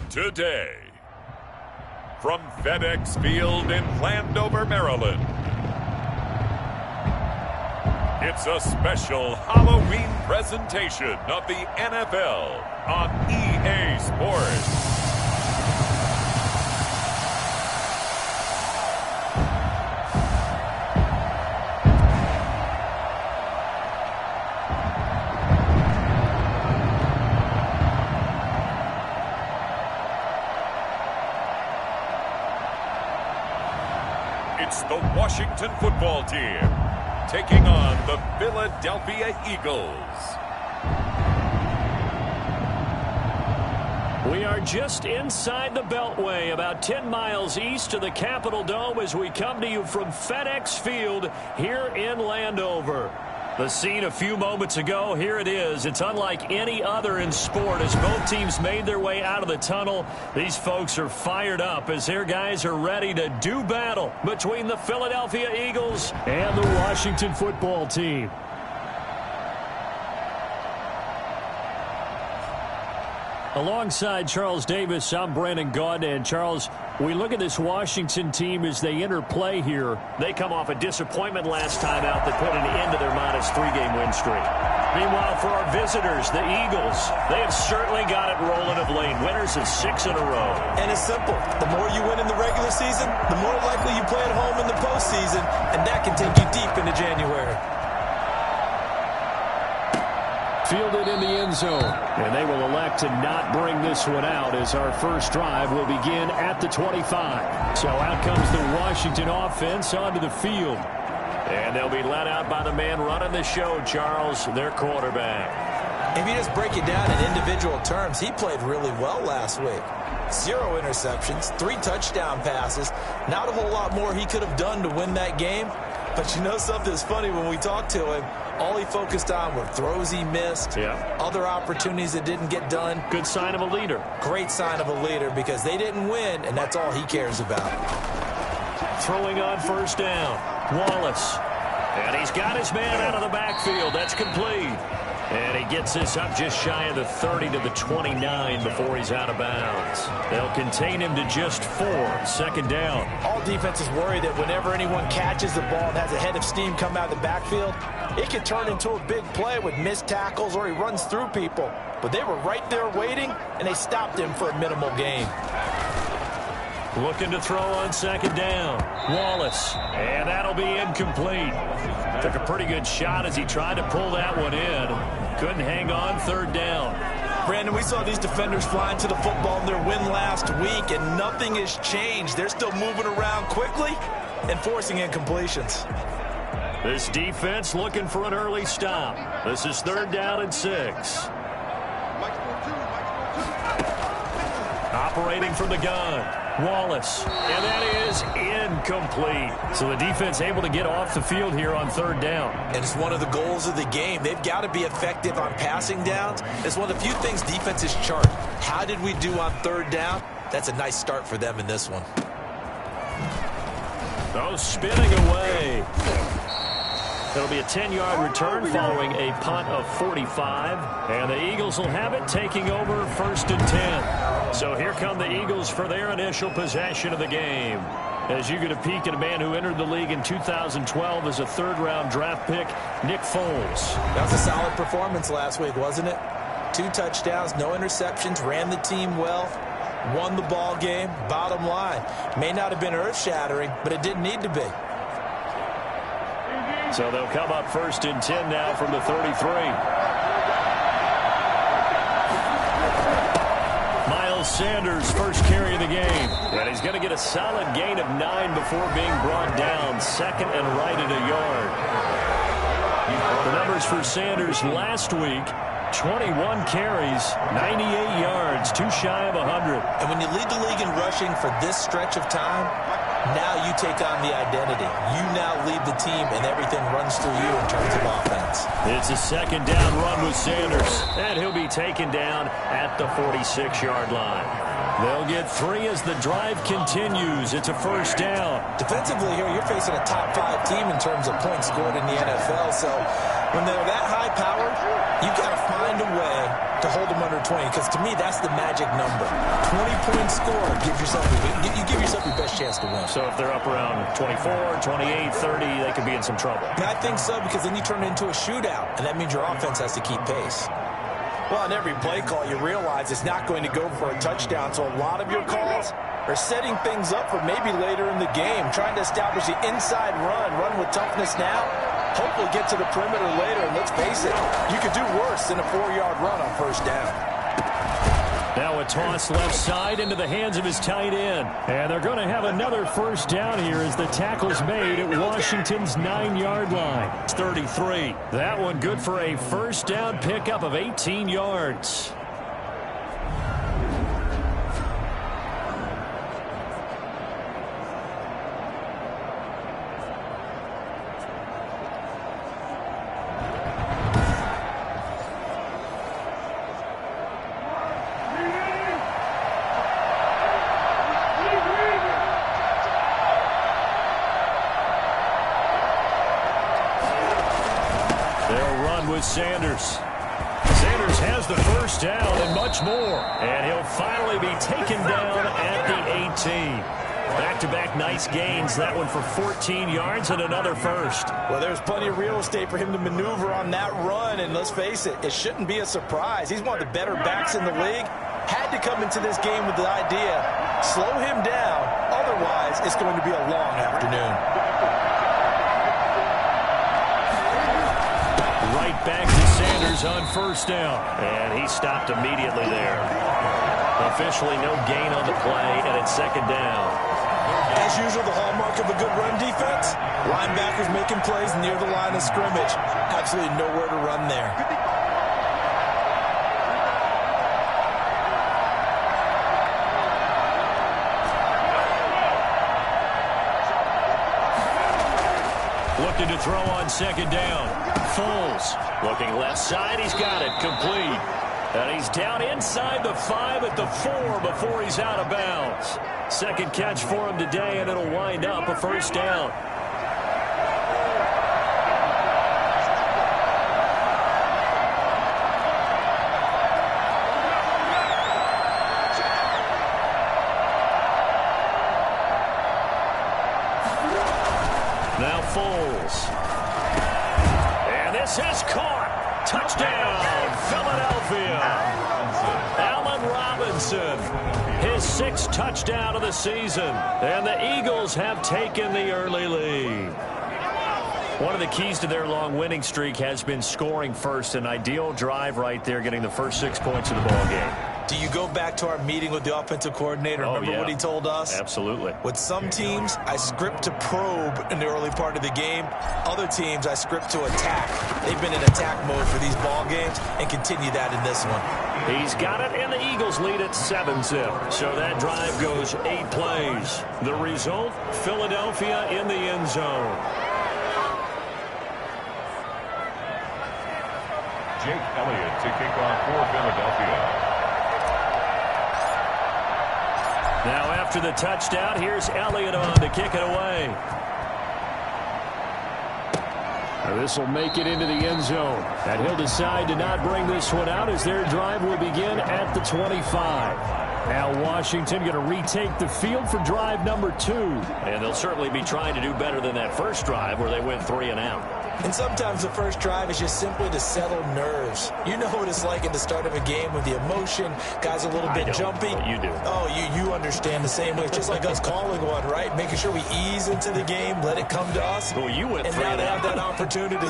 today. From FedEx Field in Landover, Maryland, it's a special Halloween presentation of the NFL on EA Sports. It's the Washington football team taking on the Philadelphia Eagles. We are just inside the Beltway, about 10 miles east of the Capitol Dome as we come to you from FedEx Field here in Landover. The scene a few moments ago, here it is. It's unlike any other in sport as both teams made their way out of the tunnel. These folks are fired up as their guys are ready to do battle between the Philadelphia Eagles and the Washington football team. Alongside Charles Davis, I'm Brandon Gaudin. And Charles, we look at this Washington team as they enter play here. They come off a disappointment last time out that put an end to their -3 game win streak. Meanwhile, for our visitors, the Eagles, they have certainly got it rolling of late. Winners of 6 in a row. And it's simple. The more you win in the regular season, the more likely you play at home in the postseason, and that can take you deep into January. Fielded in the end zone, and they will elect to not bring this one out as our first drive will begin at the 25. So out comes the Washington offense onto the field. And they'll be let out by the man running the show, Charles, their quarterback. If you just break it down in individual terms, he played really well last week. 0 interceptions, 3 touchdown passes. Not a whole lot more he could have done to win that game. But you know something's funny, when we talked to him, all he focused on were throws he missed, other opportunities that didn't get done. Good sign of a leader. Great sign of a leader because they didn't win, and that's all he cares about. Throwing on first down, Wallace. And he's got his man out of the backfield. That's complete. And he gets this up just shy of the 30 to the 29 before he's out of bounds. They'll contain him to just 4, second down. All defenses worry that whenever anyone catches the ball and has a head of steam come out of the backfield, it can turn into a big play with missed tackles or he runs through people. But they were right there waiting, and they stopped him for a minimal gain. Looking to throw on second down. Wallace. And that'll be incomplete. Took a pretty good shot as he tried to pull that one in. Couldn't hang on, third down. Brandon, we saw these defenders flying to the football in their win last week, and nothing has changed. They're still moving around quickly and forcing incompletions. This defense looking for an early stop. This is third down and 6. Operating from the gun. Wallace, and that is incomplete. So the defense able to get off the field here on third down. And it's one of the goals of the game. They've got to be effective on passing downs. It's one of the few things defenses chart. How did we do on third down? That's a nice start for them in this one. Oh, spinning away. It'll be a 10-yard return following a punt of 45. And the Eagles will have it taking over first and 10. So here come the Eagles for their initial possession of the game. As you get a peek at a man who entered the league in 2012 as a third-round draft pick, Nick Foles. That was a solid performance last week, wasn't it? 2 touchdowns, no interceptions, ran the team well, won the ball game. Bottom line, may not have been earth-shattering, but it didn't need to be. So they'll come up first and 10 now from the 33. Sanders' first carry of the game. And he's going to get a solid gain of 9 before being brought down. Second and right at a yard. The numbers for Sanders last week, 21 carries, 98 yards, 2 shy of 100. And when you lead the league in rushing for this stretch of time, now you take on the identity. You now lead the team, and everything runs through you in terms of offense. It's a second down run with Sanders, and he'll be taken down at the 46-yard line. They'll get 3 as the drive continues. It's a first down. Defensively here, you're facing a top 5 team in terms of points scored in the NFL. So when they're that high-powered, you've got to find a way to hold them under 20, because to me, that's the magic number. 20-point score gives yourself you give yourself your best chance to win. So if they're up around 24, 28, 30, they could be in some trouble. I think so, because then you turn it into a shootout, and that means your offense has to keep pace. Well, on every play call, you realize it's not going to go for a touchdown, so a lot of your calls are setting things up for maybe later in the game, trying to establish the inside run with toughness now, hopefully get to the perimeter later, and let's face it, you could do worse than a 4-yard run on first down. Now a toss left side into the hands of his tight end. And they're going to have another first down here as the tackle's made at Washington's 9-yard line. It's 33. That one good for a first down pickup of 18 yards. Sanders has the first down and much more. And he'll finally be taken down at the 18. Back-to-back nice gains. That one for 14 yards and another first. Well, there's plenty of real estate for him to maneuver on that run. And let's face it, it shouldn't be a surprise. He's one of the better backs in the league. Had to come into this game with the idea, slow him down. Otherwise, it's going to be a long afternoon. Right back to Sanders on first down. And he stopped immediately there. Officially no gain on the play, and it's second down. As usual, the hallmark of a good run defense, linebackers making plays near the line of scrimmage. Absolutely nowhere to run there. Looking to throw on second down. Foles looking left side. He's got it. Complete. And he's down inside the 5 at the 4 before he's out of bounds. Second catch for him today, and it'll wind up a first down. Now Foles. And this is caught. Touchdown, Philadelphia. Allen Robinson, his 6th touchdown of the season. And the Eagles have taken the early lead. One of the keys to their long winning streak has been scoring first. An ideal drive right there, getting the first 6 points of the ball game. Do you go back to our meeting with the offensive coordinator? Remember what he told us? Absolutely. With some teams, I script to probe in the early part of the game. Other teams, I script to attack. They've been in attack mode for these ball games and continue that in this one. He's got it, and the Eagles lead at 7-zip. So that drive goes 8 plays. The result, Philadelphia in the end zone. Jake Elliott to kick off for Philadelphia. Now after the touchdown, here's Elliott on to kick it away. This will make it into the end zone. And he'll decide to not bring this one out as their drive will begin at the 25. Now Washington going to retake the field for drive number 2. And they'll certainly be trying to do better than that first drive where they went 3 and out. And sometimes the first drive is just simply to settle nerves. You know what it's like at the start of a game with the emotion. Guys a little bit jumpy. But you do. Oh, you understand the same way. It's just like us calling one, right? Making sure we ease into the game, let it come to us. Well, you went 3 and and out. have that opportunity.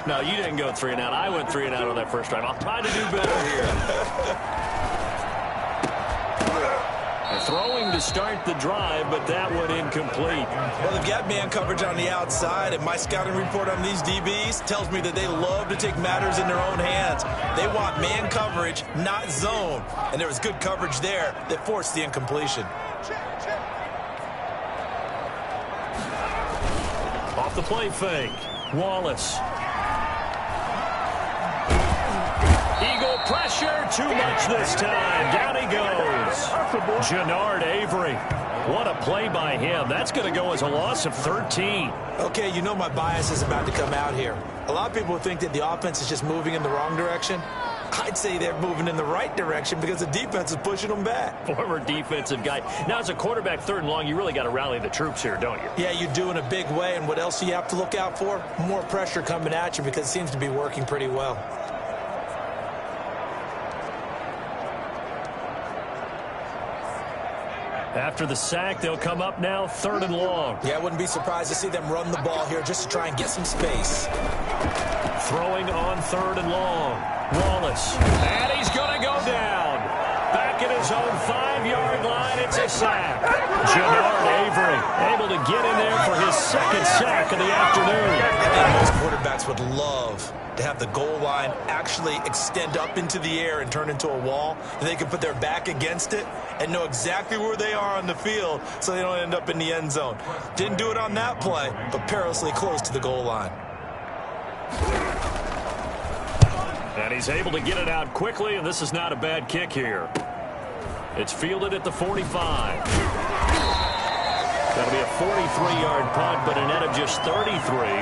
No, you didn't go 3 and out. I went 3 and out on that first drive. I'll try to do better here. Throwing to start the drive, but that one incomplete. Well, they've got man coverage on the outside, and my scouting report on these DBs tells me that they love to take matters in their own hands. They want man coverage, not zone. And there was good coverage there that forced the incompletion. Off the play fake. Wallace. Eagle pressure, too much this time. Down he goes. Jannard Avery. What a play by him. That's going to go as a loss of 13. Okay, you know my bias is about to come out here. A lot of people think that the offense is just moving in the wrong direction. I'd say they're moving in the right direction because the defense is pushing them back. Former defensive guy. Now, as a quarterback, 3rd and long, you really got to rally the troops here, don't you? Yeah, you do in a big way. And what else do you have to look out for? More pressure coming at you because it seems to be working pretty well. After the sack, they'll come up now 3rd and long. Yeah, I wouldn't be surprised to see them run the ball here just to try and get some space. Throwing on 3rd and long. Wallace. And he's going to go down. Back at his own 5-yard line, it's a sack. Jannard Avery able to get in there for his 2nd sack of the afternoon. I think most quarterbacks would love to have the goal line actually extend up into the air and turn into a wall, and they can put their back against it and know exactly where they are on the field so they don't end up in the end zone. Didn't do it on that play, but perilously close to the goal line. And he's able to get it out quickly, and this is not a bad kick here. It's fielded at the 45. That'll be a 43-yard punt, but a net of just 33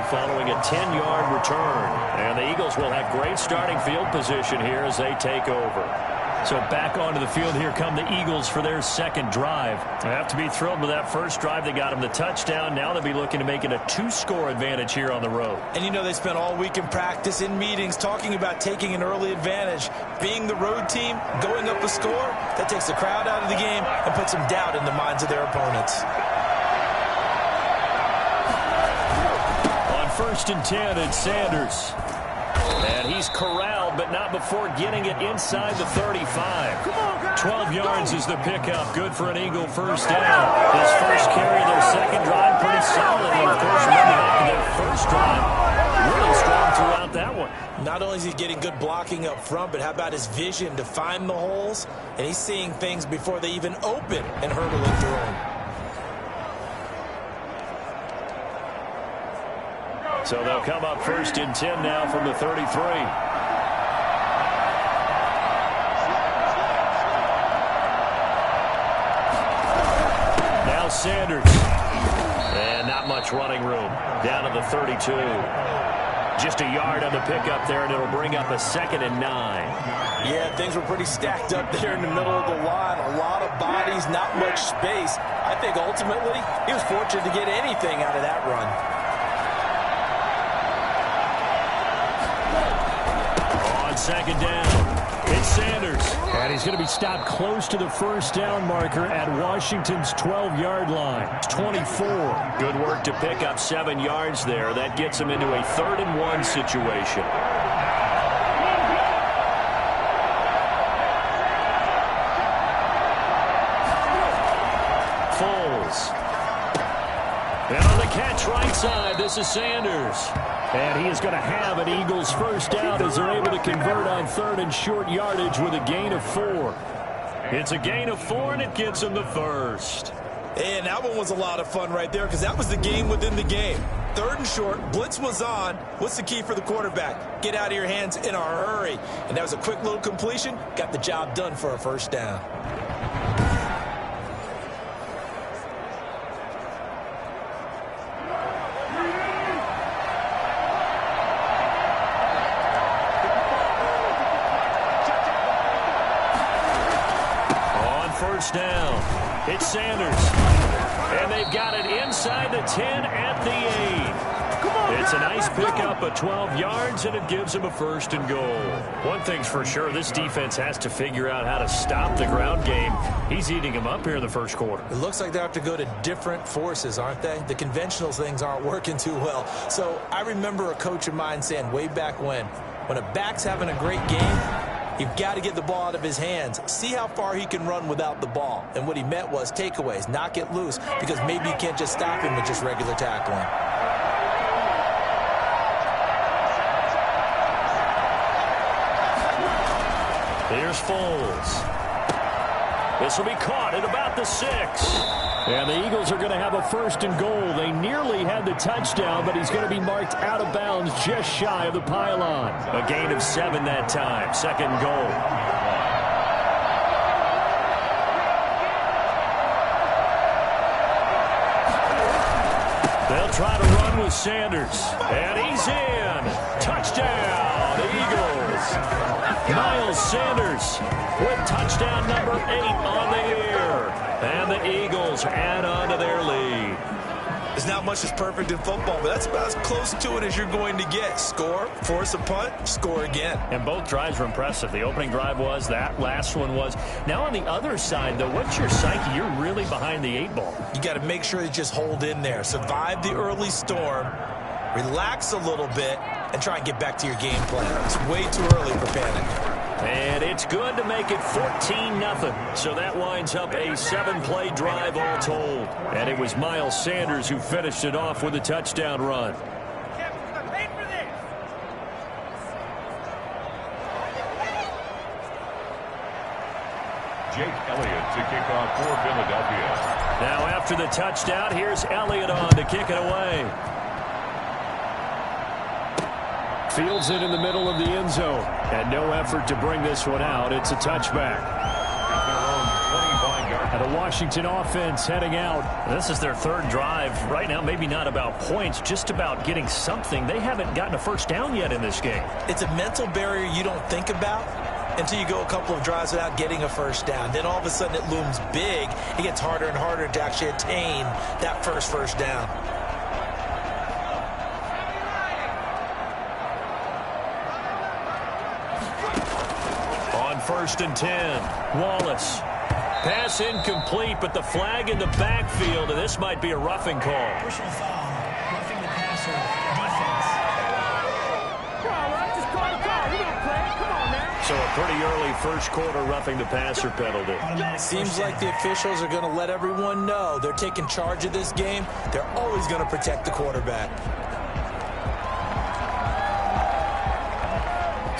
following a 10-yard return. And the Eagles will have great starting field position here as they take over. So back onto the field, here come the Eagles for their 2nd drive. They have to be thrilled with that first drive. They got them the touchdown. Now they'll be looking to make it a 2-score advantage here on the road. And you know they spent all week in practice, in meetings, talking about taking an early advantage. Being the road team, going up a score, that takes the crowd out of the game and puts some doubt in the minds of their opponents. On 1st and 10, it's Sanders. And he's corralled, but not before getting it inside the 35. 12 yards is the pickup. Good for an Eagle first down. His first carry of their 2nd drive, pretty solid. And, of course, remember back to their first drive, really strong throughout that one. Not only is he getting good blocking up front, but how about his vision to find the holes? And he's seeing things before they even open and hurdling through them. So they'll come up 1st and 10 now from the 33. Now Sanders. And not much running room. Down to the 32. Just a yard on the pickup there, and it'll bring up a 2nd and 9. Yeah, things were pretty stacked up there in the middle of the line. A lot of bodies, not much space. I think ultimately he was fortunate to get anything out of that run. 2nd down, it's Sanders. And he's going to be stopped close to the first down marker at Washington's 12-yard line. 24. Good work to pick up 7 yards there. That gets him into a 3rd and 1 situation. Foles. And on the catch right side, this is Sanders. And he is going to have an Eagles first down as they're able to convert on 3rd and short yardage with a gain of 4. It's a gain of 4, and it gets him the first. And that one was a lot of fun right there because that was the game within the game. 3rd and short, blitz was on. What's the key for the quarterback? Get out of your hands in a hurry. And that was a quick little completion. Got the job done for a first down. First down. It's Sanders. And they've got it inside the 10 at the 8. It's a nice pickup of 12 yards, and it gives them a 1st and goal. One thing's for sure, this defense has to figure out how to stop the ground game. He's eating them up here in the first quarter. It looks like they have to go to different forces, aren't they? The conventional things aren't working too well. So I remember a coach of mine saying way back when a back's having a great game, you've got to get the ball out of his hands. See how far he can run without the ball. And what he meant was takeaways, knock it loose, because maybe you can't just stop him with just regular tackling. Here's Foles. This will be caught at about the 6. And the Eagles are going to have a 1st and goal. They nearly had the touchdown, but he's going to be marked out of bounds just shy of the pylon. A gain of 7 that time. 2nd goal. They'll try to run with Sanders. And he's in. Touchdown, Eagles. Miles Sanders with touchdown number 8 on the air. And the Eagles add on to their lead. There's not much that's perfect in football, but that's about as close to it as you're going to get. Score, force a punt, score again. And both drives were impressive. The opening drive was, that last one was. Now on the other side, though, what's your psyche? You're really behind the 8 ball. You got to make sure you just hold in there. Survive the early storm, relax a little bit, and try and get back to your game plan. It's way too early for panic. And it's good to make it 14-0. So that winds up a 7-play drive all told. And it was Miles Sanders who finished it off with a touchdown run. Jake Elliott to kick off for Philadelphia. Now after the touchdown, here's Elliott on to kick it away. Fields it in the middle of the end zone. And no effort to bring this one out. It's a touchback. And the Washington offense heading out. This is their 3rd drive. Right now, maybe not about points, just about getting something. They haven't gotten a 1st down yet in this game. It's a mental barrier you don't think about until you go a couple of drives without getting a 1st down. Then all of a sudden it looms big. It gets harder and harder to actually attain that first down. On 1st and 10, Wallace. Pass incomplete, but the flag in the backfield, and this might be a roughing call. Personal foul, roughing the passer, defense. Come on, Russ, just call the call. You don't play. Come on, man. So a pretty early 1st quarter roughing the passer penalty. Seems like the officials are going to let everyone know they're taking charge of this game. They're always going to protect the quarterback.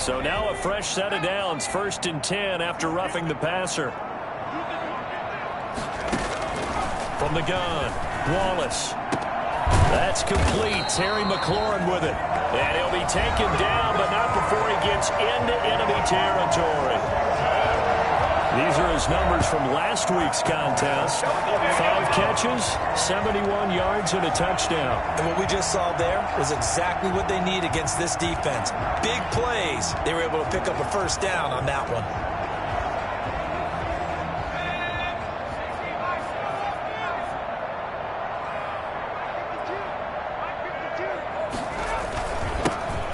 So now a fresh set of downs, 1st and 10 after roughing the passer. From the gun, Wallace. That's complete. Terry McLaurin with it. And he'll be taken down, but not before he gets into enemy territory. These are his numbers from last week's contest. 5 catches, 71 yards, and a touchdown. And what we just saw there was exactly what they need against this defense. Big plays. They were able to pick up a 1st down on that one.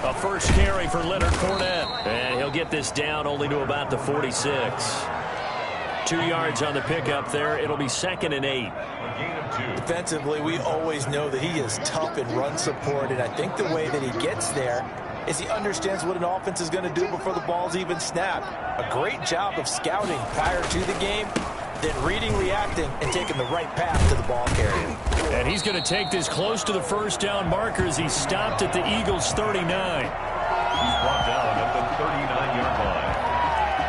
A 1st carry for Leonard Fournette. And he'll get this down only to about the 46. 2 yards on the pickup there. It'll be 2nd and 8. Defensively, we always know that he is tough in run support, and I think the way that he gets there is he understands what an offense is going to do before the ball's even snapped. A great job of scouting prior to the game, then reading, reacting, and taking the right path to the ball carrier. And he's going to take this close to the 1st down marker as he stopped at the Eagles' 39. He's brought down at the 39-yard line.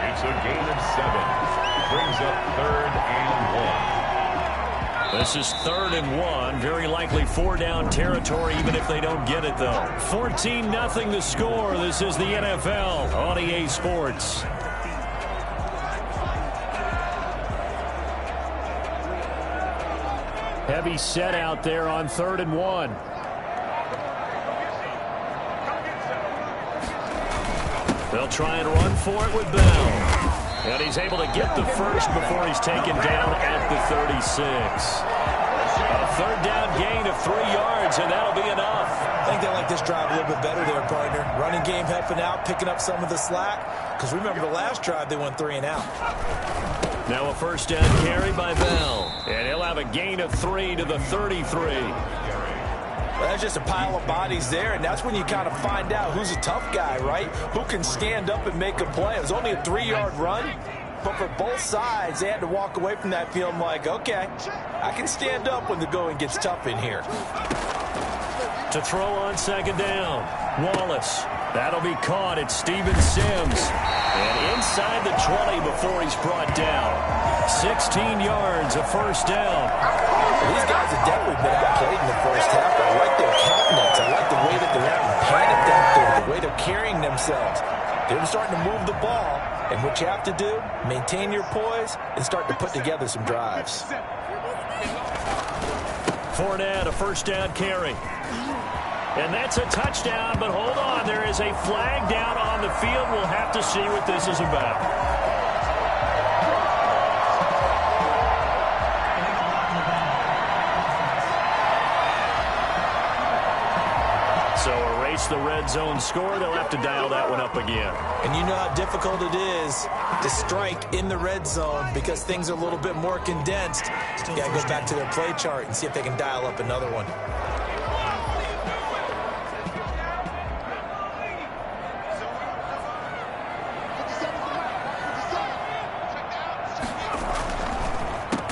It's a gain of 7. Brings up 3rd and 1. This is 3rd and 1. Very likely 4-down territory, even if they don't get it, though. 14-0 the score. This is the NFL on EA Sports. Heavy set out there on 3rd and 1. They'll try and run for it with Bell. And he's able to get the 1st before he's taken down at the 36. A 3rd down gain of 3 yards, and that'll be enough. I think they like this drive a little bit better there, partner. Running game helping out, picking up some of the slack. Because remember the last drive, they went 3 and out. Now a 1st down carry by Bell. And he'll have a gain of 3 to the 33. Well, that's just a pile of bodies there, and that's when you kind of find out who's a tough guy, right? Who can stand up and make a play. It was only a 3-yard run, but for both sides, they had to walk away from that feeling like, okay, I can stand up when the going gets tough in here. To throw on second down. Wallace. That'll be caught at Steven Sims. And inside the 20 before he's brought down. 16 yards, a first down. These guys have definitely been outplayed in the first half. I like their countenance. I like the way that they're having panicked out there, the way they're carrying themselves. They're starting to move the ball. And what you have to do, maintain your poise and start to put together some drives. Fournette, a first down carry. And that's a touchdown, but hold on. There is a flag down on the field. We'll have to see what this is about. So erase the red zone score. They'll have to dial that one up again. And you know how difficult it is to strike in the red zone because things are a little bit more condensed. You got to go back to their play chart and see if they can dial up another one.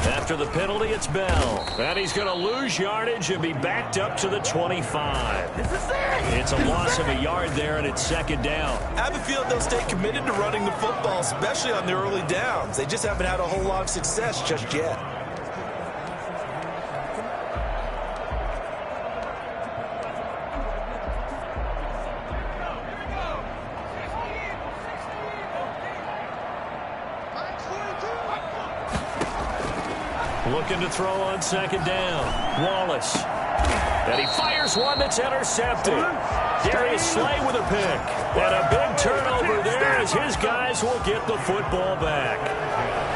After the penalty, it's Bell. And he's going to lose yardage and be backed up to the 25. This is it. It's a loss of a yard there, and it's second down. I have a feeling they'll stay committed to running the football, especially on the early downs. They just haven't had a whole lot of success just yet. Looking to throw on second down. Wallace. And he fires one that's intercepted. Darius Slay with a pick. And a big turnover there as his guys will get the football back.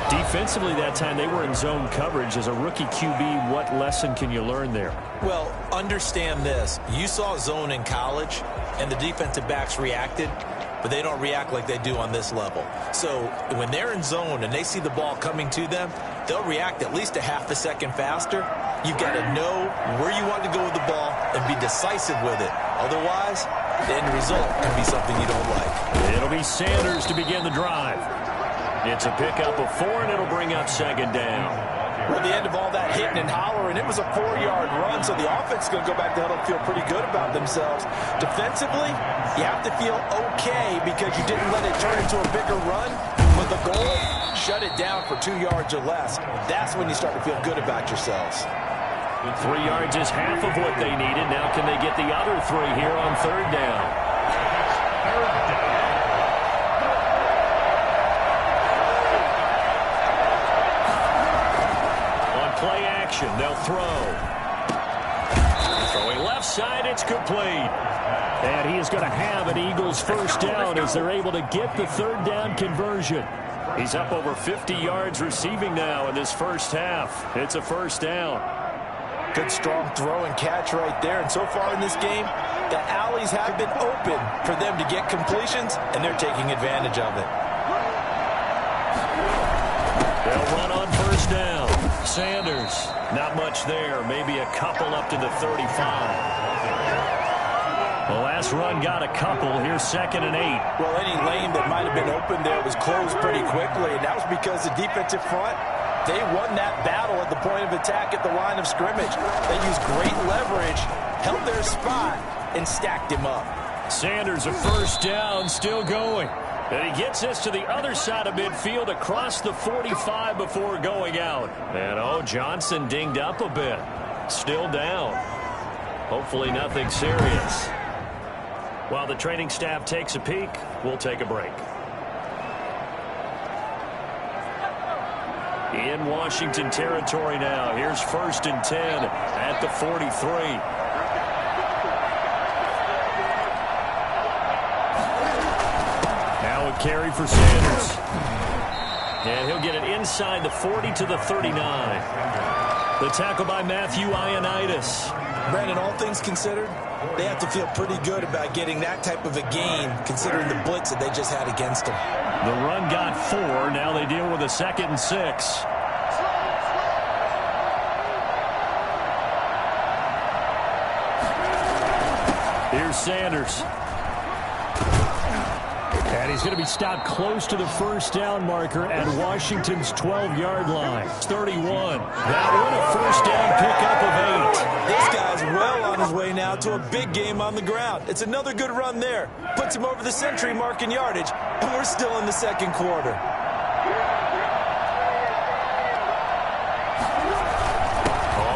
Defensively that time, they were in zone coverage. As a rookie QB, what lesson can you learn there? Well, understand this. You saw zone in college, and the defensive backs reacted, but they don't react like they do on this level. So when they're in zone and they see the ball coming to them, they'll react at least a half a second faster. You've got to know where you want to go with the ball and be decisive with it. Otherwise, the end result can be something you don't like. It'll be Sanders to begin the drive. It's a pickup of 4, and it'll bring up second down. Well, at the end of all that hitting and hollering, it was a 4-yard run, so the offense is going to go back to huddle and feel pretty good about themselves. Defensively, you have to feel okay because you didn't let it turn into a bigger run. But the goal, shut it down for 2 yards or less. That's when you start to feel good about yourselves. 3 yards is half of what they needed. Now can they get the other 3 here on third down? On play action, they'll throw. Throwing left side, it's complete. And he is going to have an Eagles first down as they're able to get the third down conversion. He's up over 50 yards receiving now in this first half. It's a first down. Good strong throw and catch right there. And so far in this game, the alleys have been open for them to get completions, and they're taking advantage of it. They'll run on first down. Sanders, not much there. Maybe a couple up to the 35. The last run got a couple. Here's 2nd and 8. Well, any lane that might have been open there was closed pretty quickly, and that was because the defensive front, they won that battle at the point of attack at the line of scrimmage. They used great leverage, held their spot, and stacked him up. Sanders a first down, still going. And he gets us to the other side of midfield across the 45 before going out. And, Johnson dinged up a bit. Still down. Hopefully nothing serious. While the training staff takes a peek, we'll take a break. In Washington territory now. Here's 1st and 10 at the 43. Now a carry for Sanders. And he'll get it inside the 40 to the 39. The tackle by Matthew Ioannidis. Brandon, all things considered, they have to feel pretty good about getting that type of a gain, considering the blitz that they just had against them. The run got 4. Now they deal with a 2nd and 6. Here's Sanders. And he's going to be stopped close to the first down marker at Washington's 12-yard line. It's 31. That one a first down pickup of 8. This guy's well on his way now to a big game on the ground. It's another good run there. Puts him over the century mark in yardage, and we're still in the second quarter.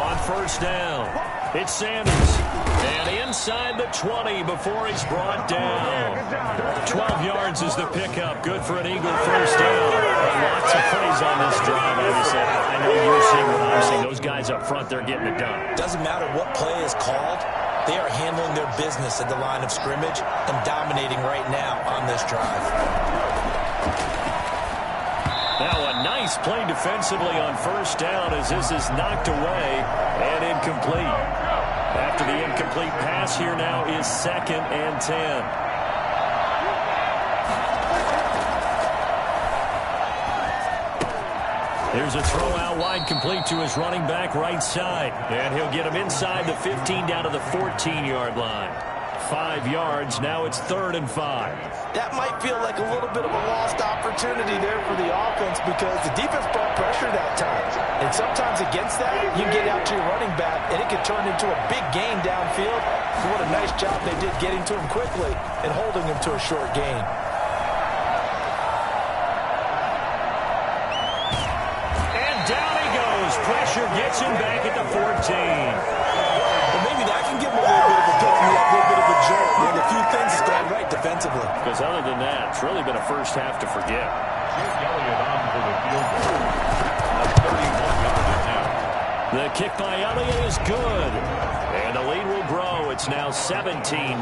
On first down, it's Sanders. And inside the 20 before he's brought down. 12 yards is the pickup. Good for an Eagle first down. Lots of plays on this drive. I know you're seeing what I'm seeing. Those guys up front, they're getting it done. Doesn't matter what play is called. They are handling their business at the line of scrimmage and dominating right now on this drive. Now a nice play defensively on first down as this is knocked away and incomplete. After the incomplete pass, here now is 2nd and 10. There's a throw out wide complete to his running back right side. And he'll get him inside the 15 down to the 14-yard line. 5 yards. Now it's 3rd and 5. That might feel like a little bit of a lost opportunity there for the offense because the defense brought pressure that time. And sometimes against that, you get out to your running back, and it can turn into a big gain downfield. So what a nice job they did getting to him quickly and holding him to a short gain. And down he goes. Pressure gets him back at the 14. Maybe that can give him a little bit of a pick-me-up, a little bit of a jolt. One of the few things that's gone right defensively. Because other than that, it's really been a first half to forget. Chase Elliott on for the field goal. A 31-yard attempt. The kick by Elliott is good. And the lead will grow. It's now 17-0.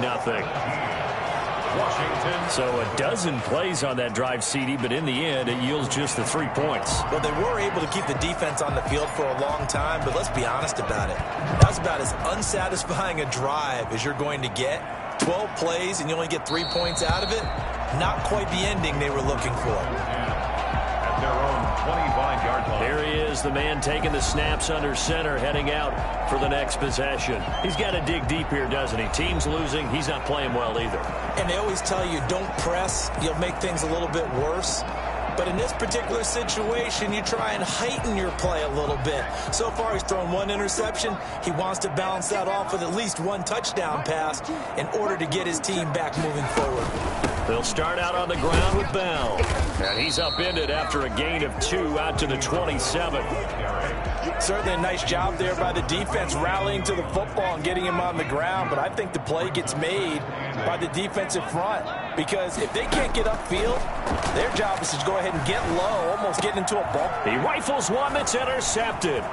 Washington. So a dozen plays on that drive, CD, but in the end, it yields just the 3 points. Well, they were able to keep the defense on the field for a long time, but let's be honest about it. That was about as unsatisfying a drive as you're going to get. 12 plays and you only get 3 points out of it. Not quite the ending they were looking for. At their own 25-yard line. Here he is, the man taking the snaps under center, heading out for the next possession. He's got to dig deep here, doesn't he? Team's losing. He's not playing well either. And they always tell you, don't press. You'll make things a little bit worse. But in this particular situation, you try and heighten your play a little bit. So far, he's thrown 1 interception. He wants to balance that off with at least 1 touchdown pass in order to get his team back moving forward. They'll start out on the ground with Bell. And he's upended after a gain of 2 out to the 27. Certainly a nice job there by the defense rallying to the football and getting him on the ground. But I think the play gets made by the defensive front. Because if they can't get upfield, their job is to go ahead and get low, almost get into a ball. He rifles one that's intercepted.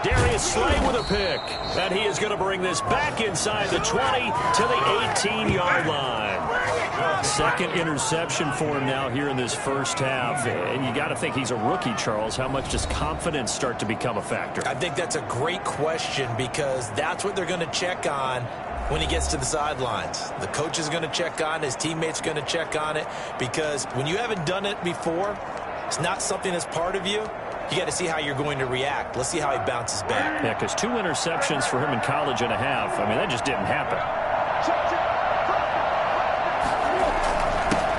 Darius Slay with a pick. And he is going to bring this back inside the 20 to the 18-yard line. Second interception for him now here in this first half. And you got to think he's a rookie, Charles. How much does confidence start to become a factor? I think that's a great question because that's what they're going to check on when he gets to the sidelines. The coach is going to check on it. His teammates are going to check on it because when you haven't done it before, it's not something that's part of you. You got to see how you're going to react. Let's see how he bounces back. Yeah, because 2 interceptions for him in college and a half. I mean, that just didn't happen.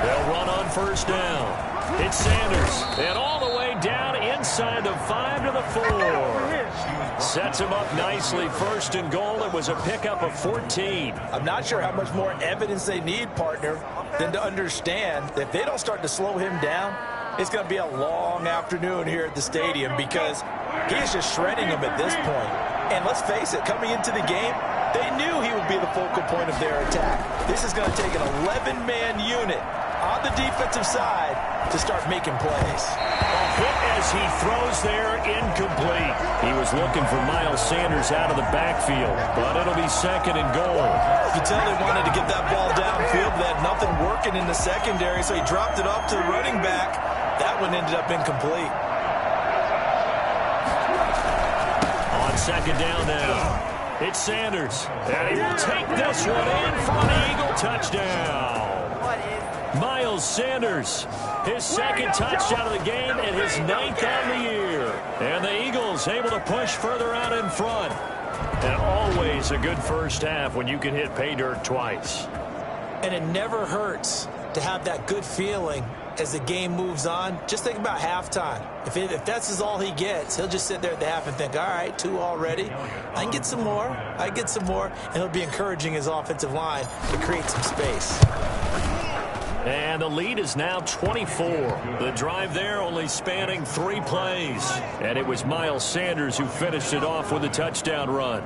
They'll run on first down. It's Sanders. And all the way down inside the 5 to the 4. Sets him up nicely. 1st and goal. It was a pickup of 14. I'm not sure how much more evidence they need, partner, than to understand that if they don't start to slow him down, it's going to be a long afternoon here at the stadium because he is just shredding them at this point. And let's face it, coming into the game, they knew he would be the focal point of their attack. This is going to take an 11-man unit on the defensive side to start making plays. A hit as he throws there, incomplete. He was looking for Miles Sanders out of the backfield, but it'll be 2nd and goal. You tell they wanted to get that ball downfield. They had nothing working in the secondary, so he dropped it off to the running back. That one ended up incomplete. On 2nd down now. It's Sanders. And he will take this one in for an Eagle touchdown. Miles Sanders, his 2nd touchdown of the game and his 9th on the year. And the Eagles able to push further out in front. And always a good first half when you can hit pay dirt twice. And it never hurts to have that good feeling as the game moves on. Just think about halftime. If that's all he gets, he'll just sit there at the half and think, all right, 2 already. I can get some more. I can get some more. And he'll be encouraging his offensive line to create some space. And the lead is now 24. The drive there only spanning 3 plays. And it was Miles Sanders who finished it off with a touchdown run.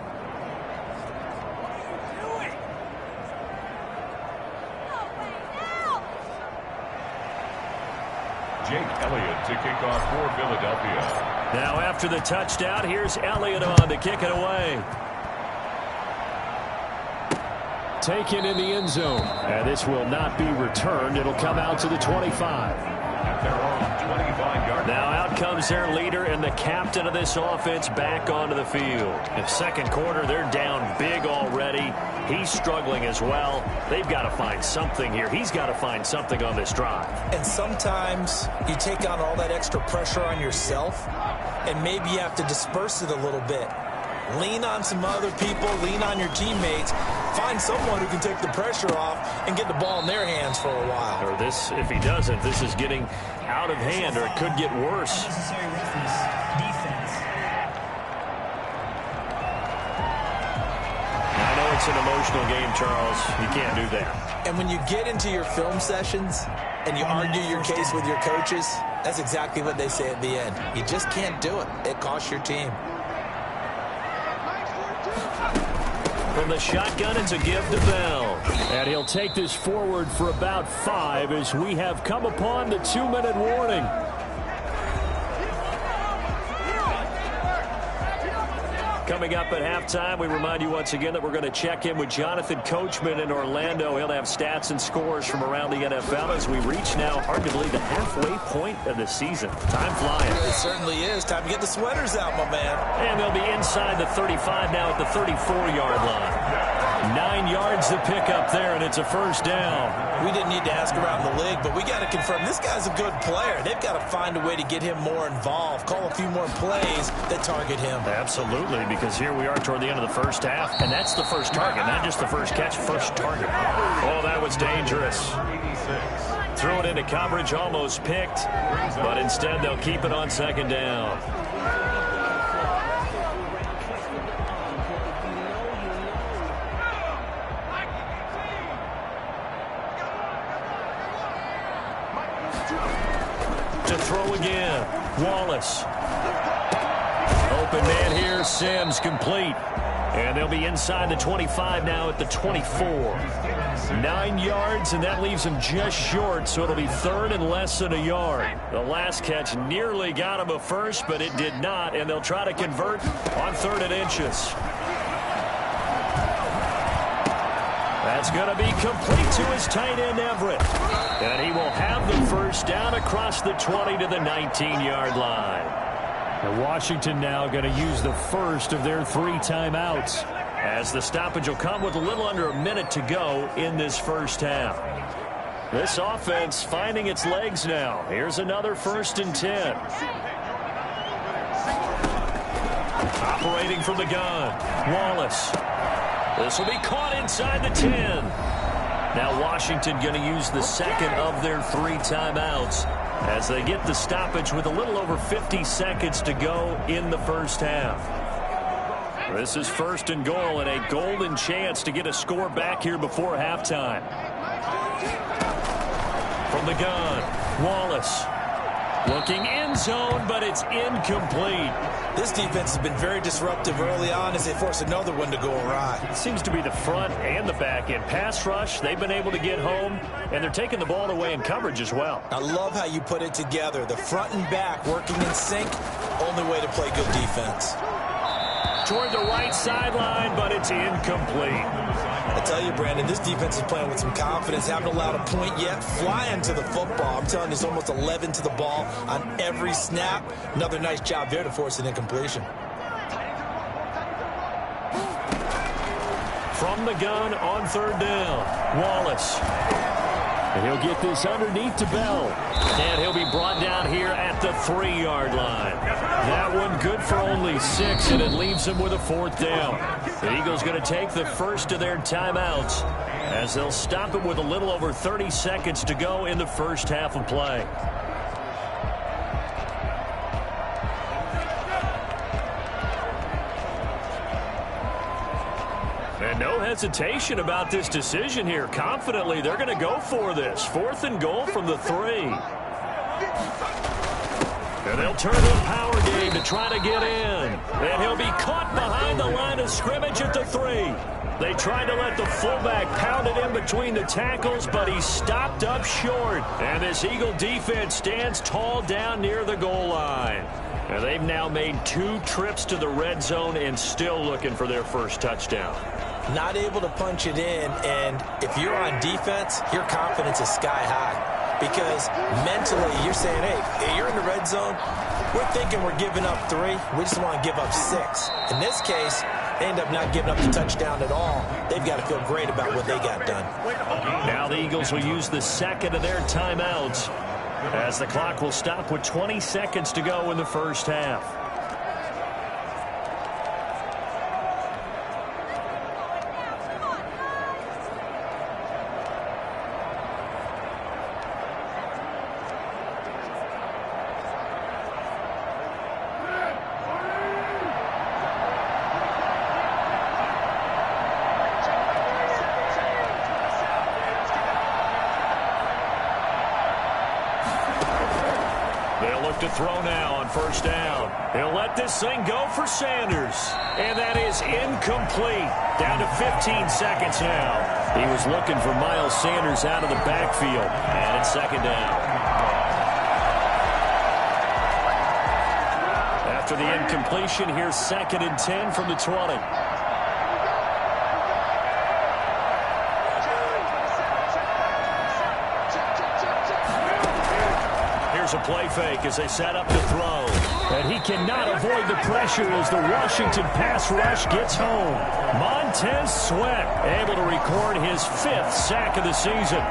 Jake Elliott to kick off for Philadelphia. Now after the touchdown, here's Elliott on to kick it away. Taken in the end zone. And this will not be returned. It'll come out to the 25. At their own 25-yard. Now out comes their leader and the captain of this offense back onto the field. In second quarter, they're down big already. He's struggling as well. They've got to find something here. He's got to find something on this drive. And sometimes you take on all that extra pressure on yourself, and maybe you have to disperse it a little bit. Lean on some other people, lean on your teammates, find someone who can take the pressure off and get the ball in their hands for a while. Or this, if he doesn't, this is getting out of hand, or it could get worse. Unnecessary roughness. Defense. I know it's an emotional game, Charles. You can't do that. And when you get into your film sessions and you argue your case with your coaches, that's exactly what they say at the end. You just can't do it. It costs your team. From the shotgun, it's a give to Bell. And he'll take this forward for about 5 as we have come upon the 2-minute warning. Coming up at halftime, we remind you once again that we're going to check in with Jonathan Coachman in Orlando. He'll have stats and scores from around the NFL as we reach now, hard to believe, the halfway point of the season. Time flying. It certainly is. Time to get the sweaters out, my man. And they'll be inside the 35 now at the 34-yard line. 9 yards to pick up there, and it's a first down. We didn't need to ask around the league, but we got to confirm this guy's a good player. They've got to find a way to get him more involved, call a few more plays that target him. Absolutely, because here we are toward the end of the first half, and that's the first target, not just the first catch, first target. Oh, that was dangerous. Threw it into coverage, almost picked, but instead they'll keep it on second down. To throw again, Wallace. Open man here, Sims complete. And they'll be inside the 25 now at the 24. 9 yards, and that leaves him just short, so it'll be third and less than a yard. The last catch nearly got him a first, but it did not, and they'll try to convert on 3rd and inches. That's going to be complete to his tight end, Everett. And he will have the first down across the 20 to the 19-yard line. And Washington now going to use the first of their 3 timeouts, as the stoppage will come with a little under a minute to go in this first half. This offense finding its legs now. Here's another 1st and 10. Operating from the gun, Wallace. This will be caught inside the 10. Now Washington going to use the second of their 3 timeouts as they get the stoppage with a little over 50 seconds to go in the first half. This is 1st and goal, and a golden chance to get a score back here before halftime. From the gun, Wallace. Looking end zone, but it's incomplete. This defense has been very disruptive early on as they force another one to go awry. It seems to be the front and the back end. Pass rush, they've been able to get home, and they're taking the ball away in coverage as well. I love how you put it together. The front and back working in sync, only way to play good defense. Toward the right sideline, but it's incomplete. I tell you, Brandon, this defense is playing with some confidence. Haven't allowed a point yet. Flying to the football. I'm telling you, it's almost 11 to the ball on every snap. Another nice job there to force an incompletion. From the gun on 3rd down, Wallace. And he'll get this underneath to Bell. And he'll be brought down here at the 3-yard line. That one good for only 6, and it leaves him with a 4th down. The Eagles going to take the first of their timeouts as they'll stop it with a little over 30 seconds to go in the first half of play. And no hesitation about this decision here. Confidently, they're going to go for this. 4th and goal from the 3. And they'll turn to the power game to try to get in. And he'll be caught behind the line of scrimmage at the 3. They tried to let the fullback pound it in between the tackles, but he stopped up short. And this Eagle defense stands tall down near the goal line. And they've now made 2 trips to the red zone and still looking for their first touchdown. Not able to punch it in, and if you're on defense, your confidence is sky high. Because mentally, you're saying, hey, you're in the red zone. We're thinking we're giving up 3. We just want to give up 6. In this case, they end up not giving up the touchdown at all. They've got to feel great about what they got done. Now the Eagles will use the second of their timeouts as the clock will stop with 20 seconds to go in the first half. To throw now on first down. He'll let this thing go for Sanders. And that is incomplete. Down to 15 seconds now. He was looking for Miles Sanders out of the backfield. And it's second down. After the incompletion, here's 2nd and 10 from the 20. A play fake as they set up to throw. And he cannot avoid the pressure as the Washington pass rush gets home. Montez Sweat able to record his 5th sack of the season.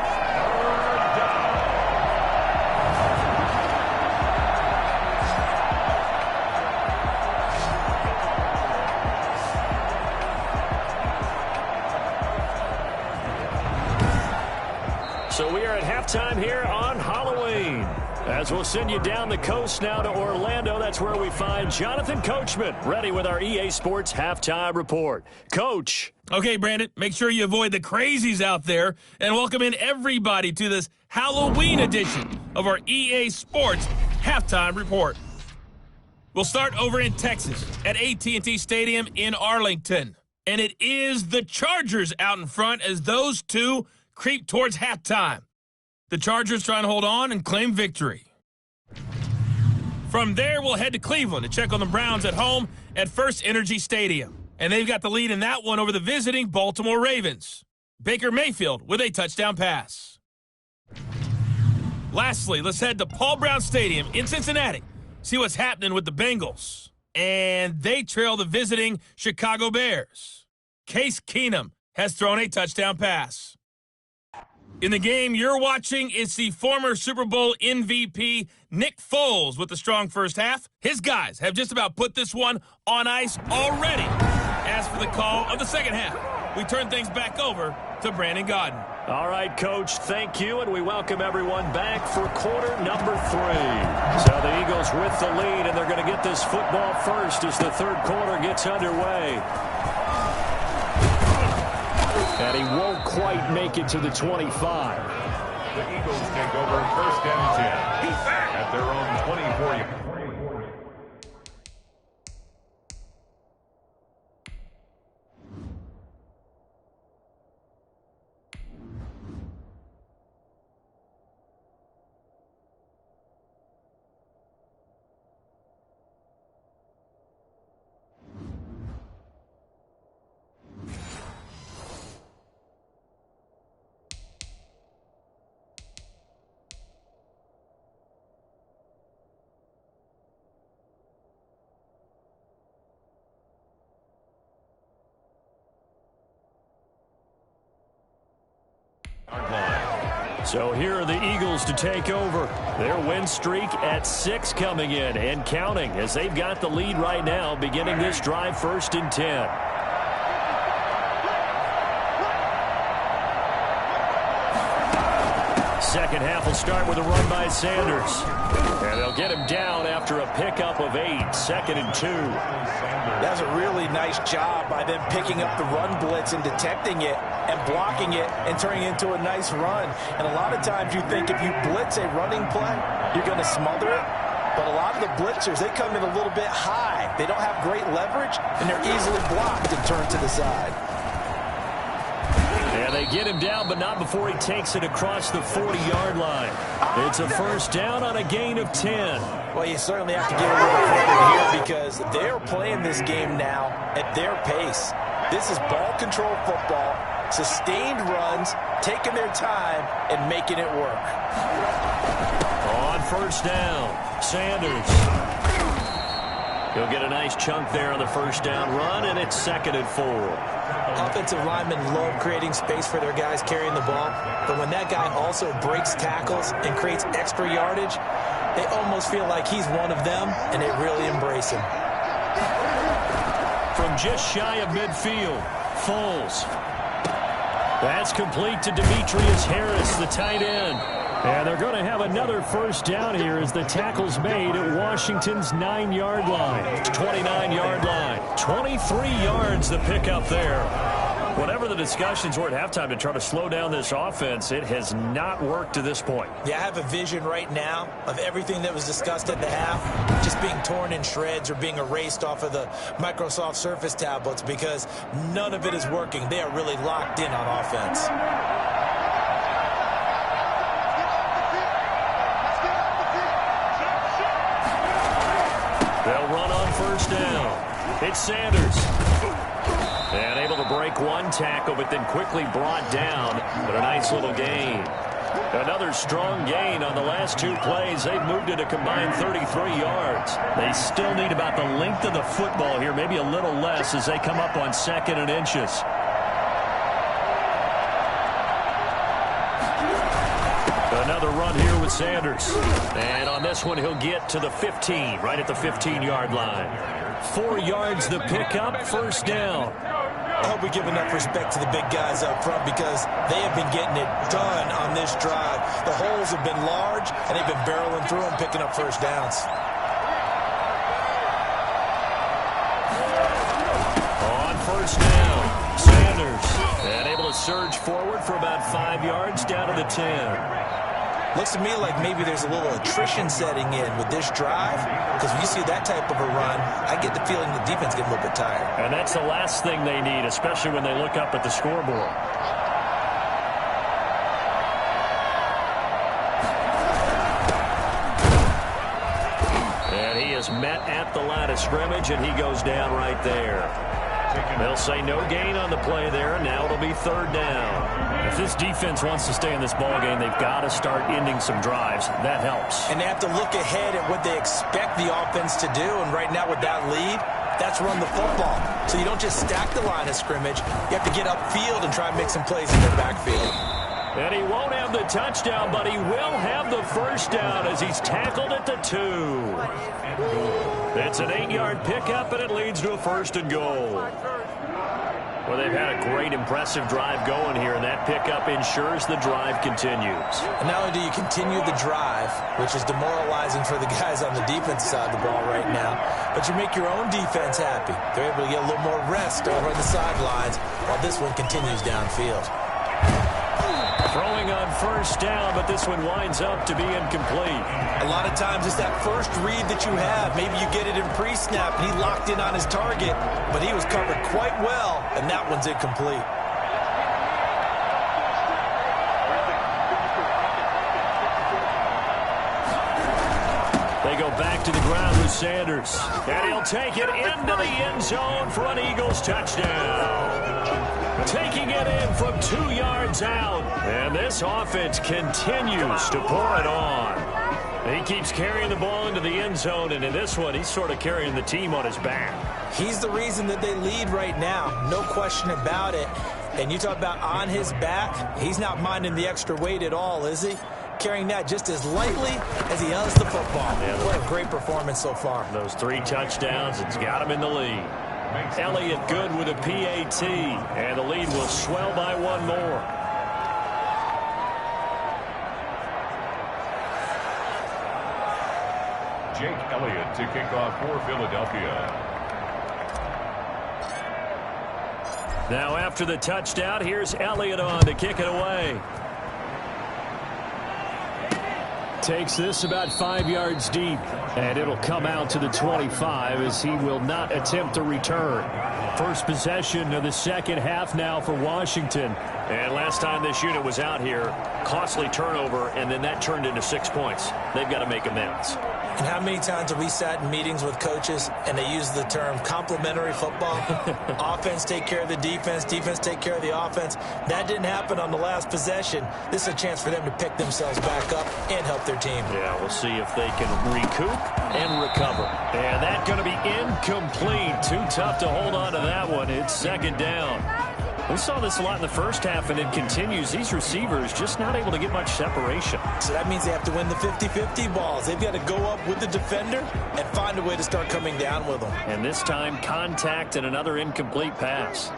So we are at halftime here on Halloween. As we'll send you down the coast now to Orlando, that's where we find Jonathan Coachman, ready with our EA Sports Halftime Report. Coach. Okay, Brandon, make sure you avoid the crazies out there and welcome in everybody to this Halloween edition of our EA Sports Halftime Report. We'll start over in Texas at AT&T Stadium in Arlington. And it is the Chargers out in front as those two creep towards halftime. The Chargers trying to hold on and claim victory. From there, we'll head to Cleveland to check on the Browns at home at First Energy Stadium. And they've got the lead in that one over the visiting Baltimore Ravens. Baker Mayfield with a touchdown pass. Lastly, let's head to Paul Brown Stadium in Cincinnati. See what's happening with the Bengals. And they trail the visiting Chicago Bears. Case Keenum has thrown a touchdown pass. In the game you're watching, it's the former Super Bowl MVP, Nick Foles, with a strong first half. His guys have just about put this one on ice already. As for the call of the second half, we turn things back over to Brandon Godden. All right, Coach, thank you, and we welcome everyone back for quarter number 3. So the Eagles with the lead, and they're going to get this football first as the third quarter gets underway. And he won't quite make it to the 25. The Eagles take over 1st and 10 at their own 24-yard. So here are the Eagles to take over. Their win streak at 6 coming in and counting as they've got the lead right now beginning this drive 1st and 10. second half will start with a run by Sanders. And they'll get him down after a pickup of 8, 2nd and 2. That's a really nice job by them picking up the run blitz and detecting it and blocking it and turning it into a nice run. And a lot of times you think if you blitz a running play, you're going to smother it. But a lot of the blitzers, they come in a little bit high. They don't have great leverage, and they're easily blocked and turned to the side. And they get him down, but not before he takes it across the 40-yard line. It's a first down on a gain of 10. Well, you certainly have to give a little credit here because they're playing this game now at their pace. This is ball control football, sustained runs, taking their time, and making it work. On first down, Sanders. He'll get a nice chunk there on the first down run, and it's 2nd and 4. Offensive linemen love creating space for their guys carrying the ball, but when that guy also breaks tackles and creates extra yardage, they almost feel like he's one of them, and they really embrace him. From just shy of midfield, Foles. That's complete to Demetrius Harris, the tight end. And they're going to have another first down here as the tackle's made at Washington's 9-yard line. 29-yard line. 23 yards the pickup there. Whatever the discussions were at halftime to try to slow down this offense, it has not worked to this point. Yeah, I have a vision right now of everything that was discussed at the half just being torn in shreds or being erased off of the Microsoft Surface tablets because none of it is working. They are really locked in on offense. They'll run on first down. It's Sanders. And able to break one tackle, but then quickly brought down. But a nice little gain. Another strong gain on the last 2 plays. They've moved it a combined 33 yards. They still need about the length of the football here, maybe a little less as they come up on 2nd and inches. Another run here with Sanders. And on this one, he'll get to the 15, right at the 15-yard line. 4 yards the pickup, first down. I hope we give enough respect to the big guys up front because they have been getting it done on this drive. The holes have been large, and they've been barreling through them, picking up first downs. On first down, Sanders. And able to surge forward for about 5 yards down to the 10. Looks to me like maybe there's a little attrition setting in with this drive because when you see that type of a run, I get the feeling the defense gets a little bit tired. And that's the last thing they need, especially when they look up at the scoreboard. And he is met at the line of scrimmage, and he goes down right there. They'll say no gain on the play there, and now it'll be 3rd down. If this defense wants to stay in this ballgame, they've got to start ending some drives. That helps. And they have to look ahead at what they expect the offense to do, and right now with that lead, that's run the football. So you don't just stack the line of scrimmage. You have to get upfield and try and make some plays in their backfield. And he won't have the touchdown, but he will have the first down as he's tackled at the 2. It's an 8-yard pickup, and it leads to a 1st and goal. Well, they've had a great, impressive drive going here, and that pickup ensures the drive continues. And not only do you continue the drive, which is demoralizing for the guys on the defense side of the ball right now, but you make your own defense happy. They're able to get a little more rest over on the sidelines while this one continues downfield. Throwing on first down, but this one winds up to be incomplete. A lot of times it's that first read that you have. Maybe you get it in pre-snap, and he locked in on his target, but he was covered quite well, and that one's incomplete. They go back to the ground with Sanders, and he'll take it into the end zone for an Eagles touchdown. Taking it in from 2 yards out. And this offense continues to pour it on. He keeps carrying the ball into the end zone, and in this one, he's sort of carrying the team on his back. He's the reason that they lead right now. No question about it. And you talk about on his back, he's not minding the extra weight at all, is he? Carrying that just as lightly as he does the football. Yeah, what a great performance so far. Those 3 touchdowns, it's got him in the lead. Elliott good with a PAT, and the lead will swell by 1 more. Jake Elliott to kick off for Philadelphia. Now after the touchdown, here's Elliott on to kick it away. Takes this about 5 yards deep, and it'll come out to the 25 as he will not attempt to return. First possession of the second half now for Washington. And last time this unit was out here, costly turnover, and then that turned into 6 points. They've got to make amends. And how many times have we sat in meetings with coaches and they use the term complementary football? Offense take care of the defense, defense take care of the offense. That didn't happen on the last possession. This is a chance for them to pick themselves back up and help their team. Yeah, we'll see if they can recoup and recover. And that's going to be incomplete. Too tough to hold on to that one. It's second down. We saw this a lot in the first half, and it continues. These receivers just not able to get much separation. So that means they have to win the 50-50 balls. They've got to go up with the defender and find a way to start coming down with them. And this time, contact and another incomplete pass.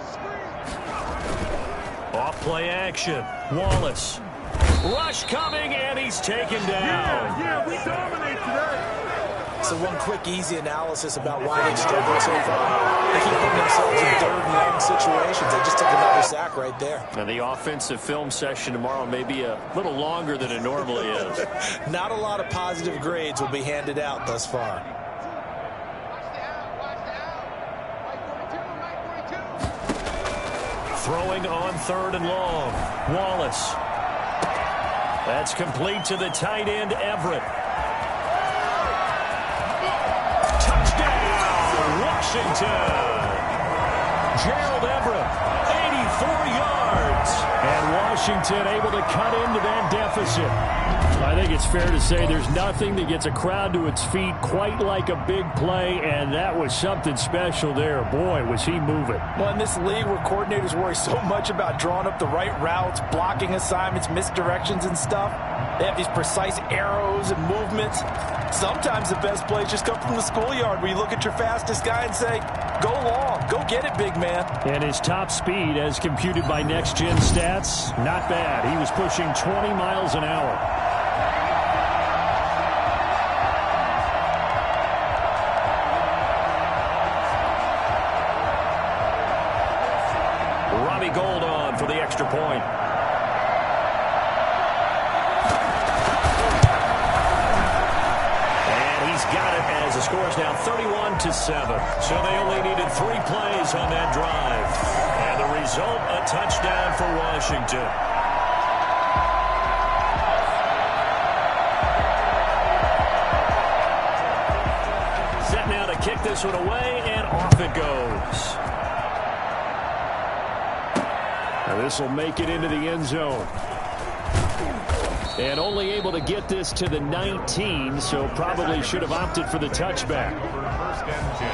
Off play action. Wallace. Rush coming, and he's taken down. Yeah, we dominate today. So one quick, easy analysis about why they've struggled so far. They keep putting themselves in third and long situations. They just took another sack right there. Now the offensive film session tomorrow may be a little longer than it normally is. Not a lot of positive grades will be handed out thus far. Throwing on third and long. Wallace. That's complete to the tight end, Everett. Washington. Gerald Everett, 84 yards. And Washington able to cut into that deficit. I think it's fair to say there's nothing that gets a crowd to its feet quite like a big play, and that was something special there. Boy, was he moving. Well, in this league where coordinators worry so much about drawing up the right routes, blocking assignments, misdirections and stuff, they have these precise arrows and movements. Sometimes the best plays just come from the schoolyard where you look at your fastest guy and say, go long, go get it, big man. And his top speed, as computed by Next Gen Stats, not bad. He was pushing 20 miles an hour. Robbie Gould on for the extra point. Got it as the score is now 31-7. So they only needed 3 plays on that drive. And the result, a touchdown for Washington. Set now to kick this one away, and off it goes. Now this will make it into the end zone. And only able to get this to the 19, so probably should have opted for the touchback. First and 10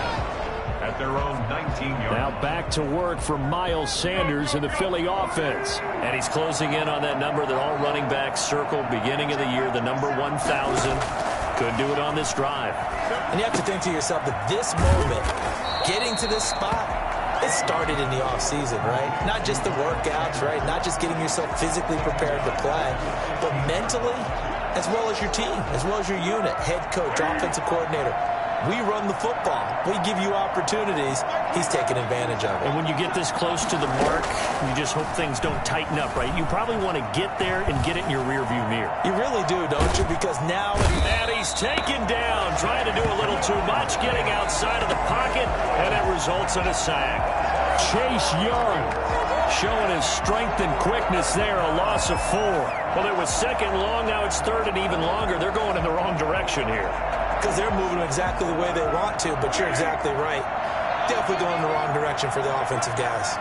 at their own 19-yard. Now back to work for Miles Sanders in the Philly offense. And he's closing in on that number that all running backs circled beginning of the year, the number 1,000. Could do it on this drive. And you have to think to yourself that this moment, getting to this spot, it started in the offseason, right? Not just the workouts, right? Not just getting yourself physically prepared to play, but mentally, as well as your team, as well as your unit, head coach, offensive coordinator. We run the football. We give you opportunities. He's taking advantage of it. And when you get this close to the mark, you just hope things don't tighten up, right? You probably want to get there and get it in your rearview mirror. You really do, don't you? Because now... And he's taken down, trying to do a little too much, getting outside of the pocket, and it results in a sack. Chase Young showing his strength and quickness there, a loss of 4. Well, it was second long, now it's third and even longer. They're going in the wrong direction here. Because they're moving exactly the way they want to, but you're exactly right. Definitely going in the wrong direction for the offensive guys.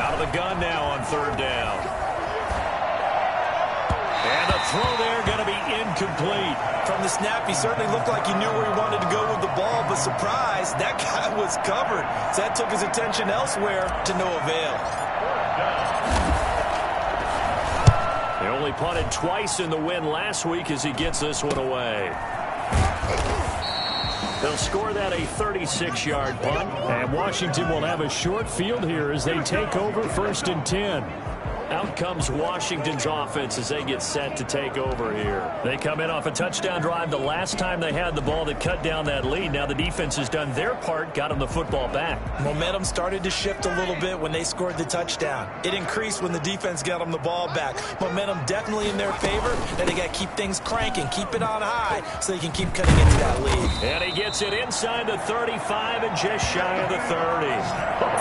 Out of the gun now on third down. And the throw there going to be incomplete. From the snap, he certainly looked like he knew where he wanted to go with the ball, but surprise, that guy was covered. So that took his attention elsewhere to no avail. They only punted twice in the win last week as he gets this one away. They'll score that a 36-yard punt, and Washington will have a short field here as they take over 1st and 10. Out comes Washington's offense as they get set to take over here. They come in off a touchdown drive the last time they had the ball that cut down that lead. Now the defense has done their part, got them the football back. Momentum started to shift a little bit when they scored the touchdown. It increased when the defense got them the ball back. Momentum definitely in their favor. Now they got to keep things cranking, keep it on high so they can keep cutting into that lead. And he gets it inside the 35 and just shy of the 30.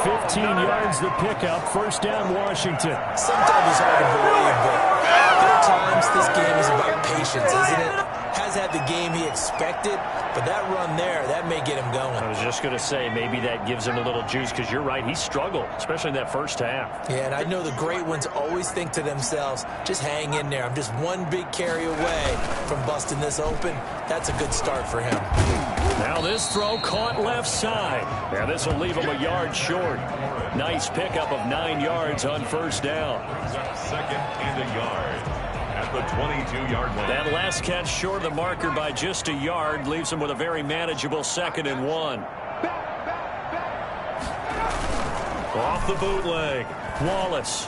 15 yards the pickup. First down, Washington. Sometimes it's hard to believe, but there are times this game is about patience, isn't it? Has had the game he expected, but that run there, that may get him going. I was just going to say, maybe that gives him a little juice, because you're right, he struggled, especially in that first half. Yeah, and I know the great ones always think to themselves, just hang in there. I'm just one big carry away from busting this open. That's a good start for him. Now this throw caught left side. Now this will leave him a yard short. Nice pickup of 9 yards on first down. Second and a yard at the 22-yard line. That last catch short of the marker by just a yard leaves him with a very manageable 2nd and 1. Off the bootleg, Wallace.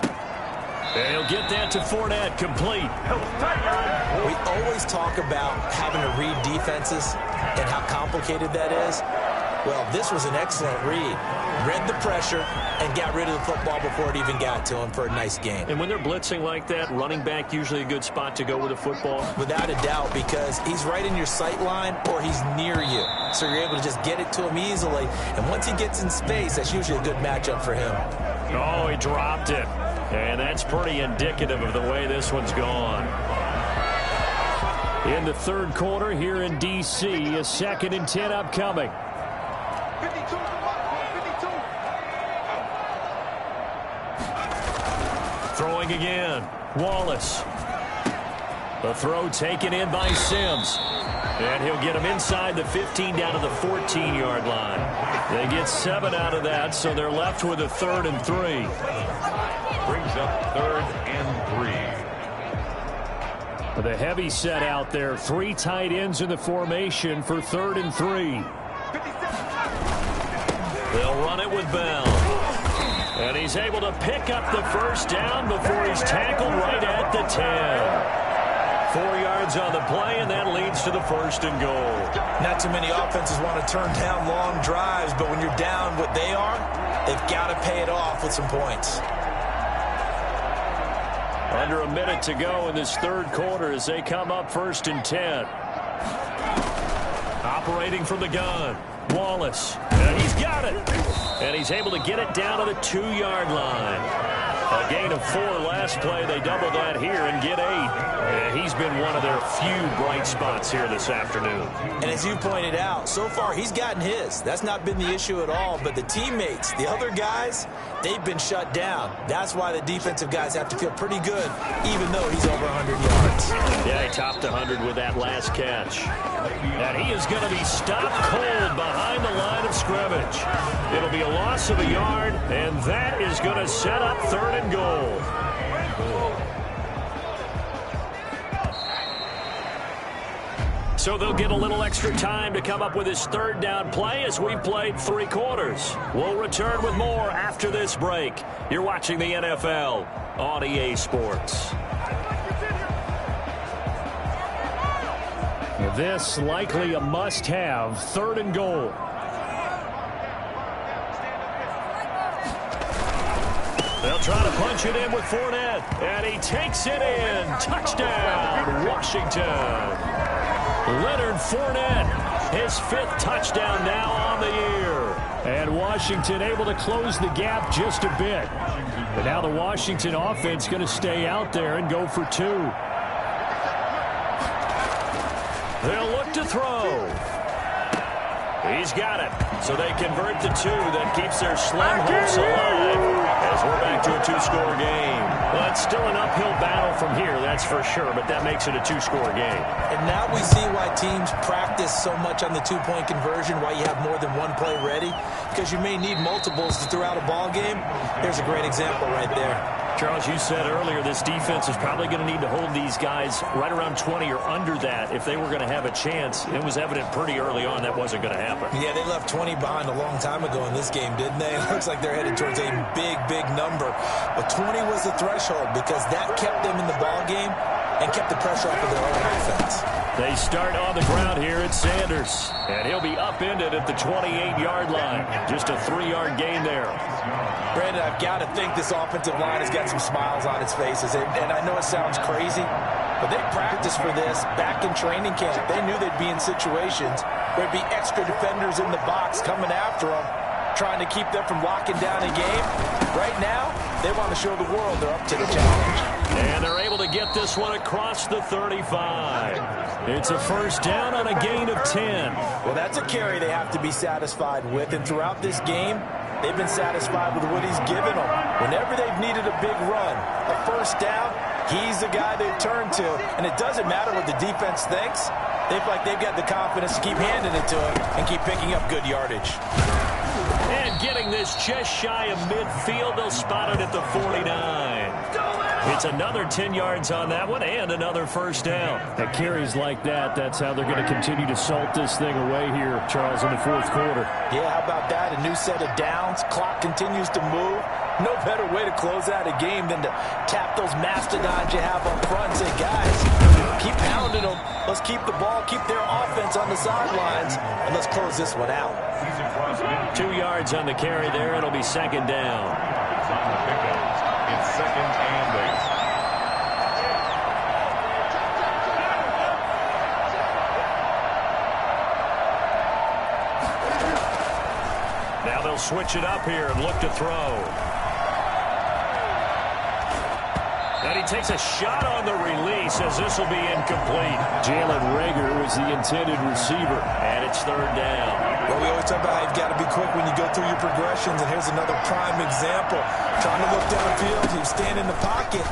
And he'll get that to Fournette, complete. We always talk about having to read defenses and how complicated that is. Well, this was an excellent read. Read the pressure and got rid of the football before it even got to him for a nice game. And when they're blitzing like that, running back usually a good spot to go with the football? Without a doubt, because he's right in your sight line or he's near you. So you're able to just get it to him easily. And once he gets in space, that's usually a good matchup for him. Oh, he dropped it. And that's pretty indicative of the way this one's gone. In the third quarter here in D.C., a 2nd and 10 upcoming. Throwing again, Wallace. The throw taken in by Sims. And he'll get him inside the 15 down to the 14-yard line. They get 7 out of that, so they're left with a 3rd and 3. Brings up 3rd and 3. With a heavy set out there, 3 tight ends in the formation for 3rd and 3. They'll run it with Bell. And he's able to pick up the first down before he's tackled right at the 10. 4 yards on the play, and that leads to the 1st and goal. Not too many offenses want to turn down long drives, but when you're down what they are, they've got to pay it off with some points. Under a minute to go in this third quarter as they come up 1st and 10. Operating from the gun, Wallace. And he's got it. And he's able to get it down to the 2-yard line. A gain of 4 last play. They double that here and get 8. And he's been one of their few bright spots here this afternoon. And as you pointed out, so far he's gotten his. That's not been the issue at all. But the teammates, the other guys, they've been shut down. That's why the defensive guys have to feel pretty good, even though he's over 100 yards. Yeah, he topped 100 with that last catch. And he is going to be stopped cold behind the line of scrimmage. It'll be a loss of a yard, and that is going to set up 3rd and goal. So they'll get a little extra time to come up with his 3rd down play as we played 3 quarters. We'll return with more after this break. You're watching the NFL on EA Sports. This likely a must-have, 3rd and goal. They'll try to punch it in with Fournette, and he takes it in. Touchdown, Washington. Leonard Fournette, his 5th touchdown now on the year. And Washington able to close the gap just a bit. But now the Washington offense going to stay out there and go for 2. They'll look to throw. He's got it. So they convert the 2. That keeps their slim hopes alive as we're back to a 2-score game. Well, it's still an uphill battle from here, that's for sure, but that makes it a 2-score game. And now we see why teams practice so much on the 2-point conversion, why you have more than one play ready, because you may need multiples throughout a ball game. Here's a great example right there. Charles, you said earlier this defense is probably going to need to hold these guys right around 20 or under that if they were going to have a chance. It was evident pretty early on that wasn't going to happen. Yeah, they left 20 behind a long time ago in this game, didn't they? It looks like they're headed towards a big, big number. But 20 was the threshold because that kept them in the ball game and kept the pressure off of their own offense. They start on the ground here at Sanders, and he'll be upended at the 28-yard line. Just a 3-yard gain there. Brandon, I've got to think this offensive line has got some smiles on its faces. And I know it sounds crazy, but they practiced for this back in training camp. They knew they'd be in situations where there'd be extra defenders in the box coming after them, trying to keep them from locking down a game. Right now, they want to show the world they're up to the challenge. And they're able to get this one across the 35. It's a first down on a gain of 10. Well, that's a carry they have to be satisfied with. And throughout this game, they've been satisfied with what he's given them. Whenever they've needed a big run, a first down, he's the guy they've turned to. And it doesn't matter what the defense thinks. They feel like they've got the confidence to keep handing it to him and keep picking up good yardage. And getting this just shy of midfield, they'll spot it at the 49. It's another 10 yards on that one and another first down. At carries like that, that's how they're going to continue to salt this thing away here, Charles, in the fourth quarter. Yeah, how about that? A new set of downs. Clock continues to move. No better way to close out a game than to tap those mastodons you have up front and say, guys, keep pounding them. Let's keep the ball, keep their offense on the sidelines, and let's close this one out. 2 yards on the carry there. It'll be second down. It's second and 8. Now they'll switch it up here and look to throw. And he takes a shot on the release as this will be incomplete. Jalen Reagor was the intended receiver. And it's third down. Well, we always talk about how you've got to be quick when you go through your progressions, and here's another prime example. Trying to look downfield, he was staying in the pocket,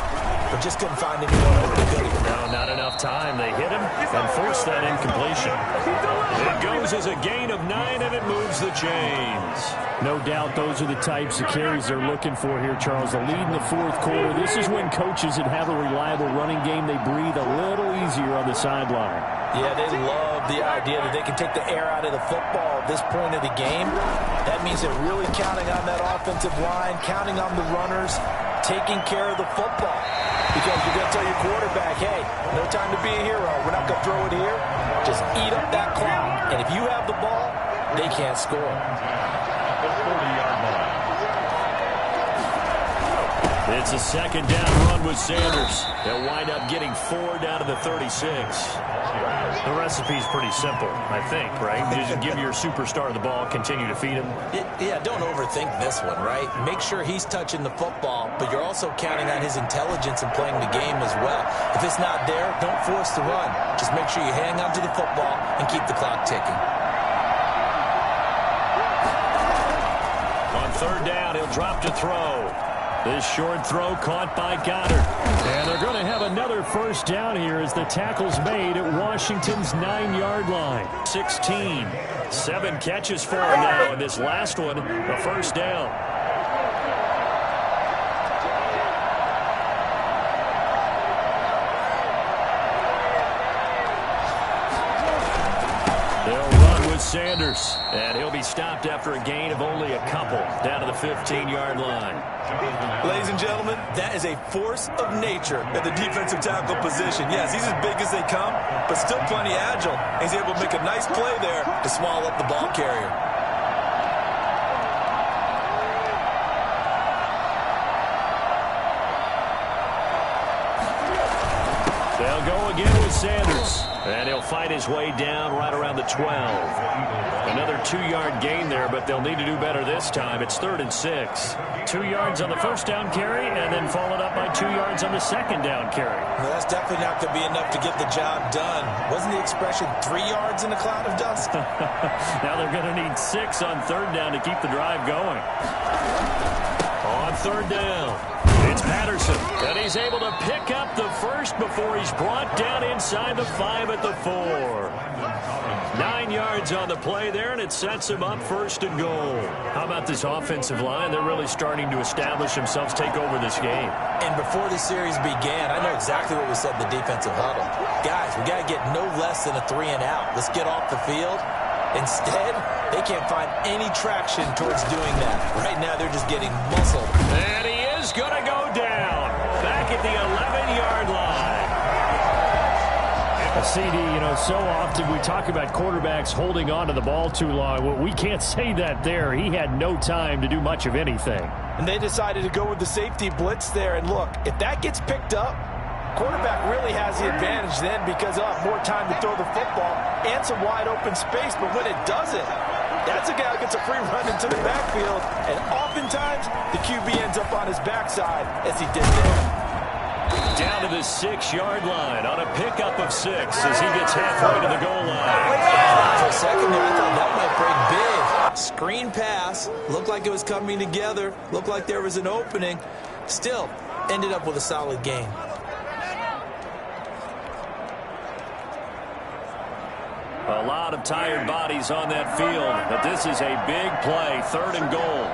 but just couldn't find anyone over the goodie. No, not enough time. They hit him and forced that incompletion. It goes as a gain of 9, and it moves the chains. No doubt those are the types of carries they're looking for here, Charles. The lead in the fourth quarter. This is when coaches that have a reliable running game, they breathe a little easier on the sideline. Yeah, they love the idea that they can take the air out of the football at this point of the game. That means they're really counting on that offensive line, counting on the runners, taking care of the football. Because you're going to tell your quarterback, hey, no time to be a hero. We're not going to throw it here. Just eat up that clock. And if you have the ball, they can't score. The 40-yard line. It's a second down run with Sanders. They'll wind up getting 4 down to the 36. The recipe's pretty simple, I think, right? Just give your superstar the ball, continue to feed him. Yeah, don't overthink this one, right? Make sure he's touching the football, but you're also counting on his intelligence and playing the game as well. If it's not there, don't force the run. Just make sure you hang on to the football and keep the clock ticking. On third down, he'll drop to throw. This short throw caught by Goddard. And they're going to have another first down here as the tackle's made at Washington's 9-yard line. 16. 7 catches for him now, and this last one, a first down. They'll run with Sanders, and he'll be stopped after a gain of only a couple down to the 15-yard line. Ladies and gentlemen, that is a force of nature at the defensive tackle position. Yes, he's as big as they come, but still plenty agile. He's able to make a nice play there to swallow up the ball carrier. They'll go again with Sanders, and he'll fight his way down right around the 12. Another 2-yard gain there, but they'll need to do better this time. It's 3rd and 6. 2 yards on the first down carry, and then followed up by 2 yards on the second down carry. Well, that's definitely not going to be enough to get the job done. Wasn't the expression 3 yards in a cloud of dust? Now they're going to need 6 on third down to keep the drive going. On third down, it's Patterson, and he's able to pick up the first before he's brought down inside the 5 at the 4. 9 yards on the play there, and it sets him up 1st and goal. How about this offensive line? They're really starting to establish themselves, take over this game. And before the series began, I know exactly what we said in the defensive huddle. Guys, we got to get no less than a 3 and out. Let's get off the field. Instead, they can't find any traction towards doing that. Right now, they're just getting muscled. And he is going to go down back at the 11-yard line. CD, so often we talk about quarterbacks holding on to the ball too long. Well, we can't say that there. He had no time to do much of anything. And they decided to go with the safety blitz there. And look, if that gets picked up, quarterback really has the advantage then because he'll have more time to throw the football and some wide open space. But when it doesn't, that's a guy who gets a free run into the backfield. And oftentimes, the QB ends up on his backside as he did there. Down to the 6-yard line on a pickup of 6 as he gets halfway to the goal line. For a second there, I thought that might break big. Screen pass. Looked like it was coming together. Looked like there was an opening. Still, ended up with a solid game. A lot of tired bodies on that field, but this is a big play, 3rd and goal.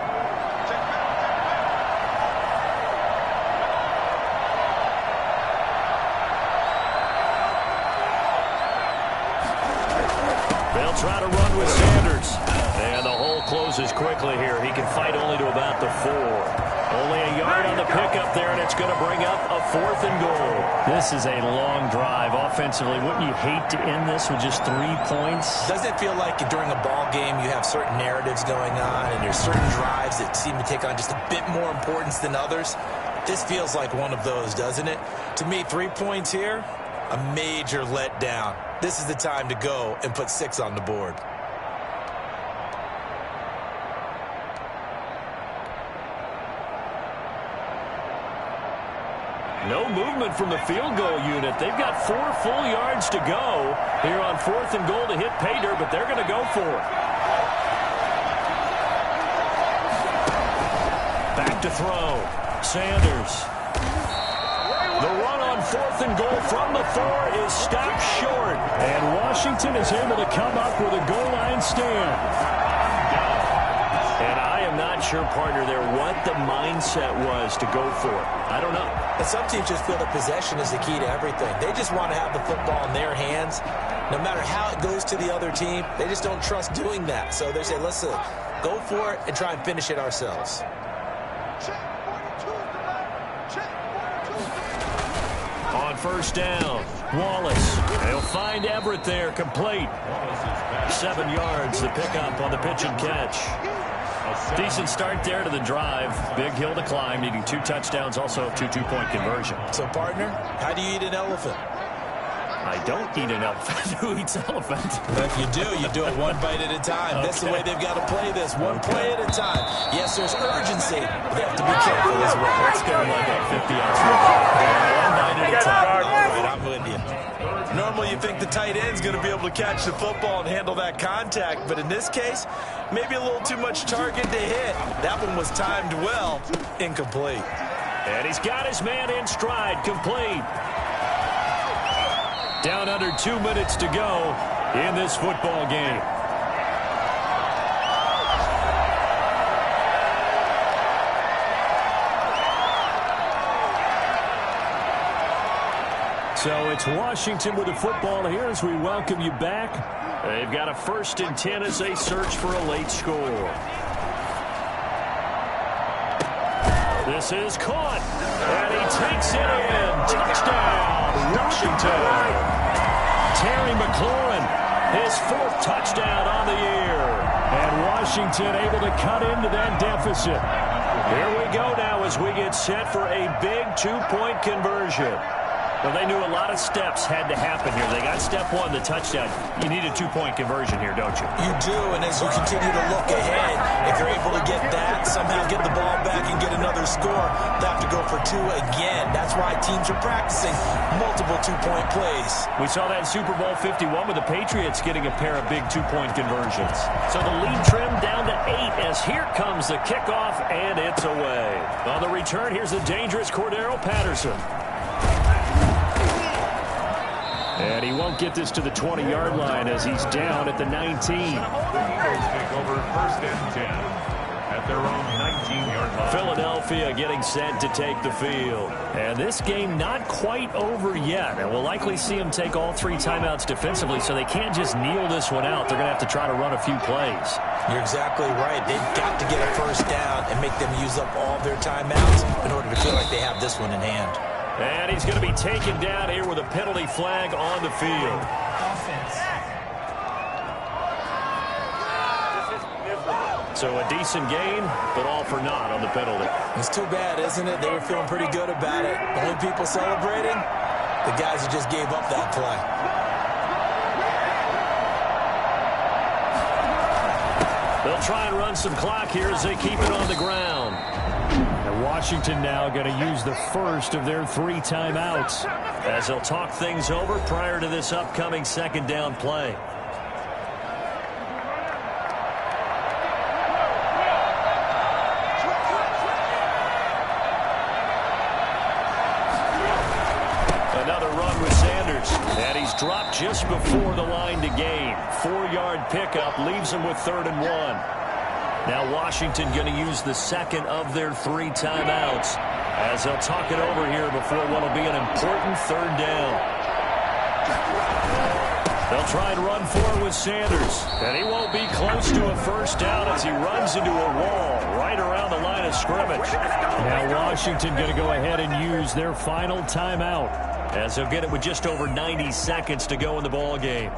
They'll try to run with Sanders. And the hole closes quickly here. He can fight only to about the 4. Only a yard on the pickup there, and it's going to bring up a 4th and goal. This is a long drive offensively. Wouldn't you hate to end this with just 3 points? Doesn't it feel like during a ball game you have certain narratives going on and there's certain drives that seem to take on just a bit more importance than others? This feels like one of those, doesn't it? To me, 3 points here, a major letdown. This is the time to go and put 6 on the board. No movement from the field goal unit. They've got 4 full yards to go here on 4th and goal to hit pay dirt, but they're going to go for it. Back to throw. Sanders. The run on 4th and goal from the 4 is stopped short. And Washington is able to come up with a goal line stand. And I am not sure, partner, there what the mindset was to go for it. I don't know. And some teams just feel that possession is the key to everything. They just want to have the football in their hands. No matter how it goes to the other team, they just don't trust doing that. So they say, listen, go for it and try and finish it ourselves. On 1st down, Wallace. They'll find Everett there, complete. 7 yards, the pickup on the pitch and catch. Decent start there to the drive. Big hill to climb, needing 2 touchdowns, also 2 two-point conversion. So, partner, how do you eat an elephant? I don't eat an elephant. Who eats elephant? But if you do it 1 bite at a time. Okay. That's the way they've got to play this, 1 play at a time. Yes, there's urgency, but they have to be careful as well. Let's go like a 50-ounce football. 1 bite at a time. All right, I'm with you. Normally you think the tight end's going to be able to catch the football and handle that contact, but in this case, maybe a little too much target to hit. That one was timed well. Incomplete. And he's got his man in stride, complete. Down under 2 minutes to go in this football game. So it's Washington with the football here as we welcome you back. They've got a 1st and 10 as they search for a late score. This is caught, and he takes it in. Touchdown, Washington. Terry McLaurin, his 4th touchdown on the year. And Washington able to cut into that deficit. Here we go now as we get set for a big 2-point conversion. Well, they knew a lot of steps had to happen here. They got step 1, the touchdown. You need a 2-point conversion here, don't you? You do, and as you continue to look ahead, if you're able to get that, somehow get the ball back and get another score, they'll have to go for 2 again. That's why teams are practicing multiple 2-point plays. We saw that in Super Bowl 51 with the Patriots getting a pair of big 2-point conversions. So the lead trimmed down to 8 as here comes the kickoff, and it's away. On the return, here's the dangerous Cordero Patterson. And he won't get this to the 20-yard line as he's down at the 19. The Eagles take over 1st and 10 at their own 19-yard line. Philadelphia getting set to take the field. And this game not quite over yet. And we'll likely see them take all 3 timeouts defensively, so they can't just kneel this one out. They're going to have to try to run a few plays. You're exactly right. They've got to get a 1st down and make them use up all their timeouts in order to feel like they have this one in hand. And he's going to be taken down here with a penalty flag on the field. Offense. So a decent gain, but all for naught on the penalty. It's too bad, isn't it? They were feeling pretty good about it. The only people celebrating, the guys who just gave up that play. They'll try and run some clock here as they keep it on the ground. And Washington now going to use the first of their 3 timeouts, as they'll talk things over prior to this upcoming 2nd down play. Another run with Sanders, and he's dropped just before the line to gain. 4-yard pickup leaves him with 3rd and 1. Now Washington going to use the 2nd of their 3 timeouts as they'll talk it over here before what will be an important 3rd down. They'll try and run forward with Sanders, and he won't be close to a 1st down as he runs into a wall right around the line of scrimmage. Now Washington going to go ahead and use their final timeout, as they'll get it with just over 90 seconds to go in the ball game.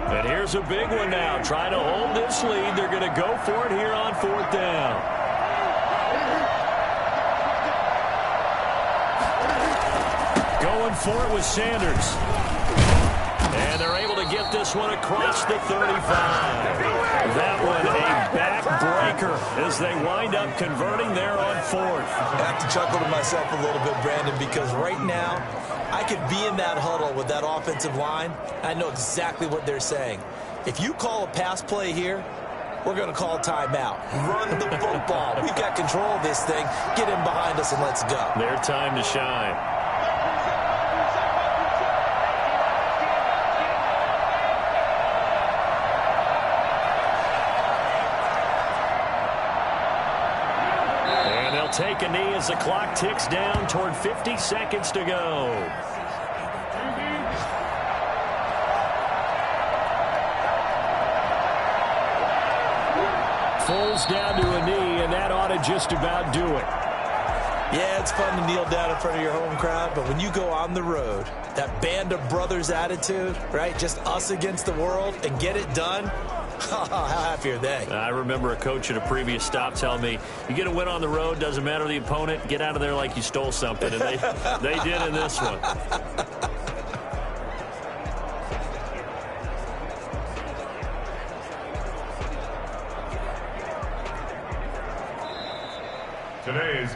And here's a big one now. Trying to hold this lead. They're going to go for it here on 4th down. Going for it with Sanders. And they're able to get this one across the 35. That one a backbreaker as they wind up converting there on 4th. I have to chuckle to myself a little bit, Brandon, because right now I could be in that huddle with that offensive line. I know exactly what they're saying. If you call a pass play here, we're going to call a timeout. Run the football. We've got control of this thing. Get in behind us and let's go. Their time to shine. Take a knee as the clock ticks down toward 50 seconds to go. falls down to a knee, and that ought to just about do it. Yeah, it's fun to kneel down in front of your home crowd, but when you go on the road, that band of brothers attitude, right, just us against the world, and get it done, how happy are they? I remember a coach at a previous stop telling me, you get a win on the road, doesn't matter the opponent, get out of there like you stole something, and they did in this one.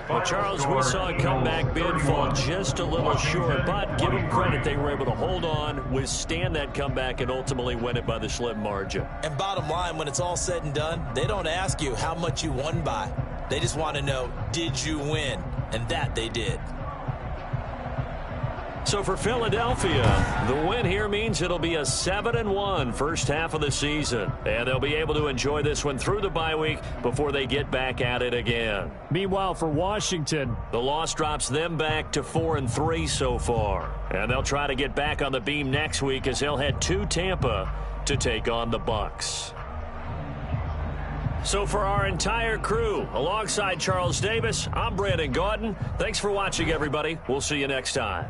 Well, Charles, we saw a comeback bid fall just a little short, but give them credit, they were able to hold on, withstand that comeback, and ultimately win it by the slim margin. And bottom line, when it's all said and done, they don't ask you how much you won by. They just want to know, did you win? And that they did. So for Philadelphia, the win here means it'll be a 7-1 first half of the season. And they'll be able to enjoy this one through the bye week before they get back at it again. Meanwhile, for Washington, the loss drops them back to 4-3 so far. And they'll try to get back on the beam next week as they'll head to Tampa to take on the Bucks. So for our entire crew, alongside Charles Davis, I'm Brandon Gaudin. Thanks for watching, everybody. We'll see you next time.